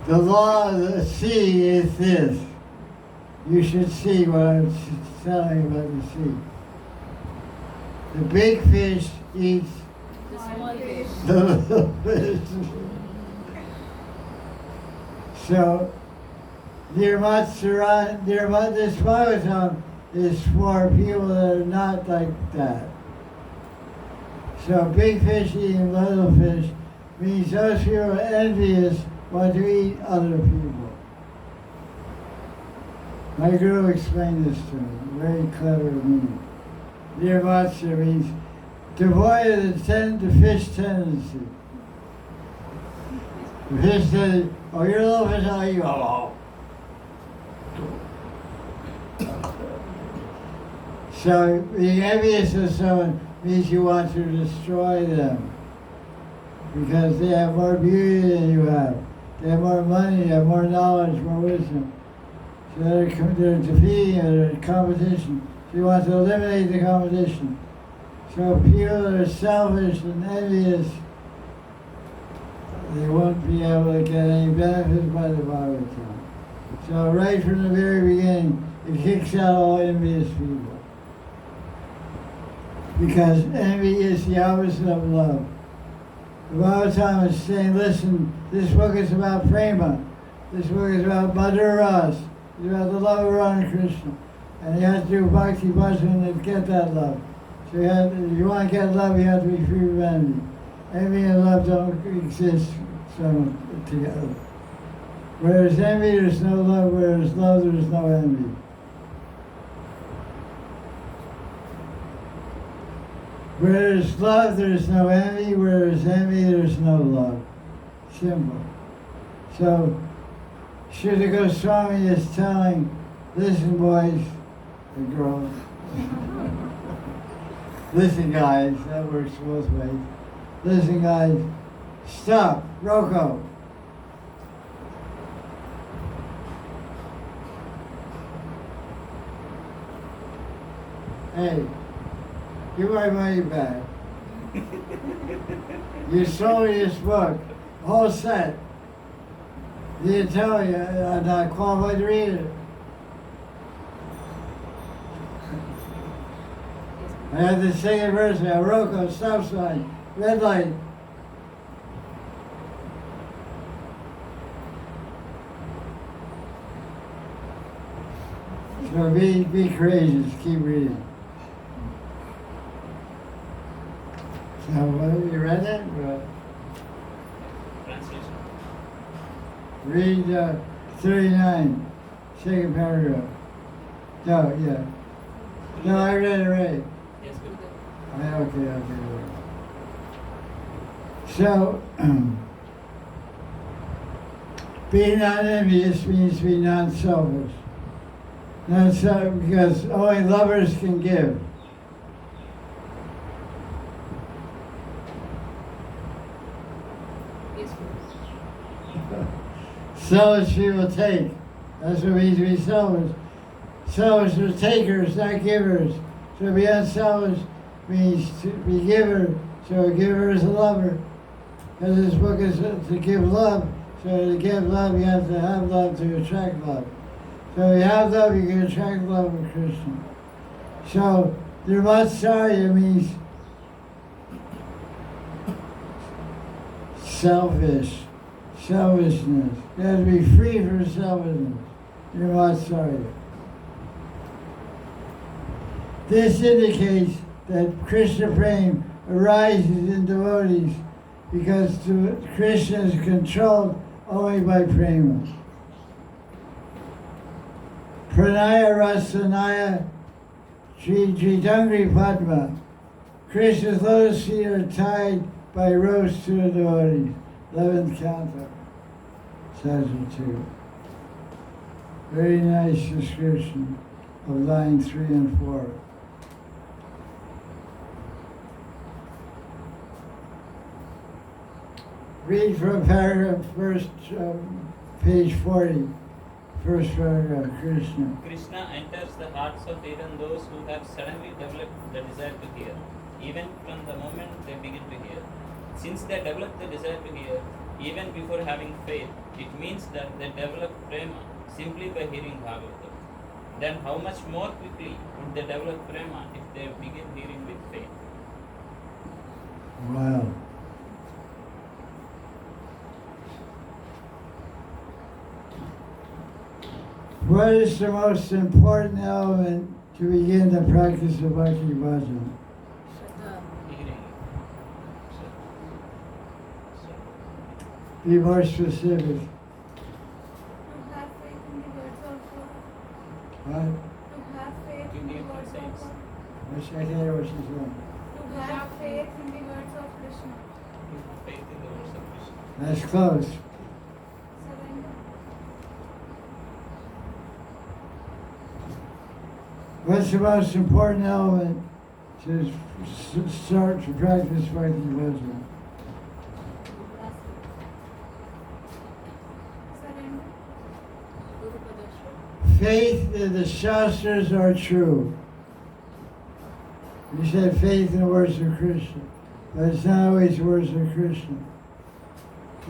The law of the sea is this. You should see what I'm telling about the sea. The big fish eats The small fish. the little fish. So, this Bhagavatam is for people that are not like that. So big fish eating little fish means those who are envious want to eat other people. My guru explained this to me, very clever meaning. Nirmatsya means devoid of the fish tendency. The fish says, oh, you're a little fish, I'll eat you. Oh. So being envious of someone means you want to destroy them because they have more beauty than you have. They have more money, they have more knowledge, more wisdom. So they're defeating you, they're in competition. So you want to eliminate the competition. So people that are selfish and envious, they won't be able to get any benefits by the Bhagavatam. So right from the very beginning, it kicks out all envious people. Because envy is the opposite of love. The Bhagavatam is saying, listen, this book is about prema. This book is about Madhura Ras. It's about the love of Radha Krishna. And you have to do bhakti bhajan to get that love. So if you want to get love, you have to be free from envy. Envy and love don't exist together. Where there's envy, there's no love. Where there's love, there's no envy. Where there's love, there's no envy. Where there's envy, there's no love. Simple. So, Srila Goswami is telling, listen boys and girls, listen guys, that works both ways. Listen guys, stop, Roko. Hey, give my money back. You sold me this book, whole set. You didn't tell me I'm not qualified to read it. I had the second verse, I wrote a stop sign, red light. So be courageous, keep reading. So you read it? Well, Translation. read 39, second paragraph. No, yeah. No, I read it right. Yes, Gurudev. Okay. So, being not envious means to be non-selfish. Not so, because only lovers can give. Yes, Gurudev. Selfish people take. That's what it means to be selfish. Selfish are takers, not givers. So to be unselfish means to be giver. So a giver is a lover. Because this book is to give love. So to give love, you have to have love to attract love. So if you have love, you can attract love of Krishna. So Nirmatsarya means selfishness. You have to be free from selfishness. Nirmatsarya. This indicates that Krishna Prema arises in devotees because Krishna is controlled only by Prema. Pranaya Rasanaya Jidangri Padma. Krishna's lotus feet are tied by ropes to the devotees. 11th Canto, Chapter 2. Very nice description of lines 3 and 4. Read from paragraph first, page 40, first paragraph, Krishna. Krishna enters the hearts of even those who have suddenly developed the desire to hear, even from the moment they begin to hear. Since they develop the desire to hear, even before having faith, it means that they develop prema simply by hearing Bhagavatam. Then how much more quickly would they develop prema if they begin hearing with faith? Wow. What is the most important element to begin the practice of Bhakti Bhajan? Hearing. Be more specific. To have faith in the words of God. What? To have faith in the words of God. I can't hear what she's saying. To have faith in the words of Krishna. Faith in the words of Krishna. That's close. Surrender. What's the most important element to start to practice Bhakti Bhajan? Surrender. Faith that the Shastras are true. You said faith in the words of Krishna, but it's not always the words of Krishna.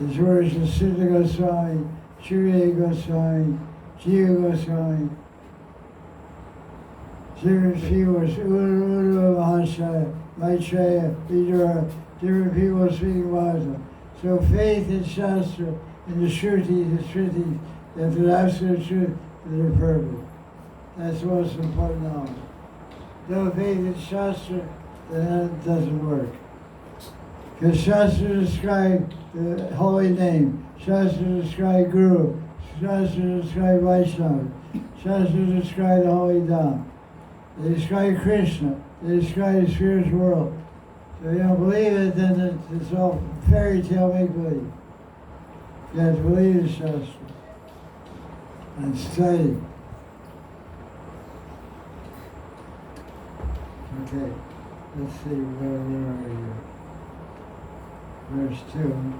It's words of Sutta Goswami, Shriya Goswami, Jiva Goswami. Different people, Uru Mahashaya, Maitreya, Vidura, different people speaking Bhagavatam. So faith in Shastra, in the Shrutis, that the absolute truth, that are perfect. That's the most important element. No faith in Shastra, then that doesn't work. Because Shastra describes the holy name, Shastra describes Guru, Shastra describes Vaishnava, Shastra describes the holy Dham. They describe Krishna, they describe the spiritual world. So if you don't believe it, then it's all fairy tale make-believe. You have to believe the Shastra and study. Okay, let's see, where are you? Verse 2.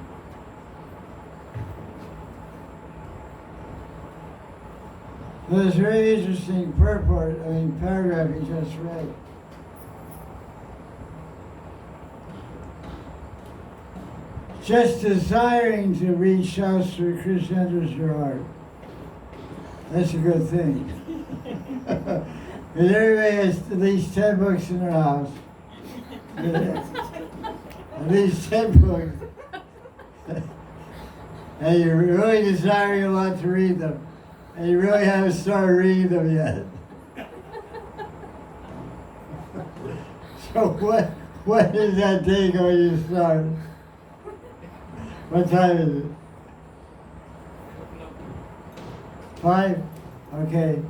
Well, there's a very interesting paragraph he just read. Just desiring to read Shastra, Krishna enters your heart. That's a good thing. Because everybody has at least 10 books in their house. At least 10 books. And you're really desiring a lot to read them. And you really haven't started reading them yet. So what does that take when you start? What time is it? 5? Okay.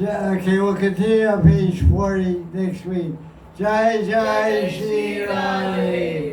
Okay, we'll continue on page 40 next week. Jai Jai Shri Radhe.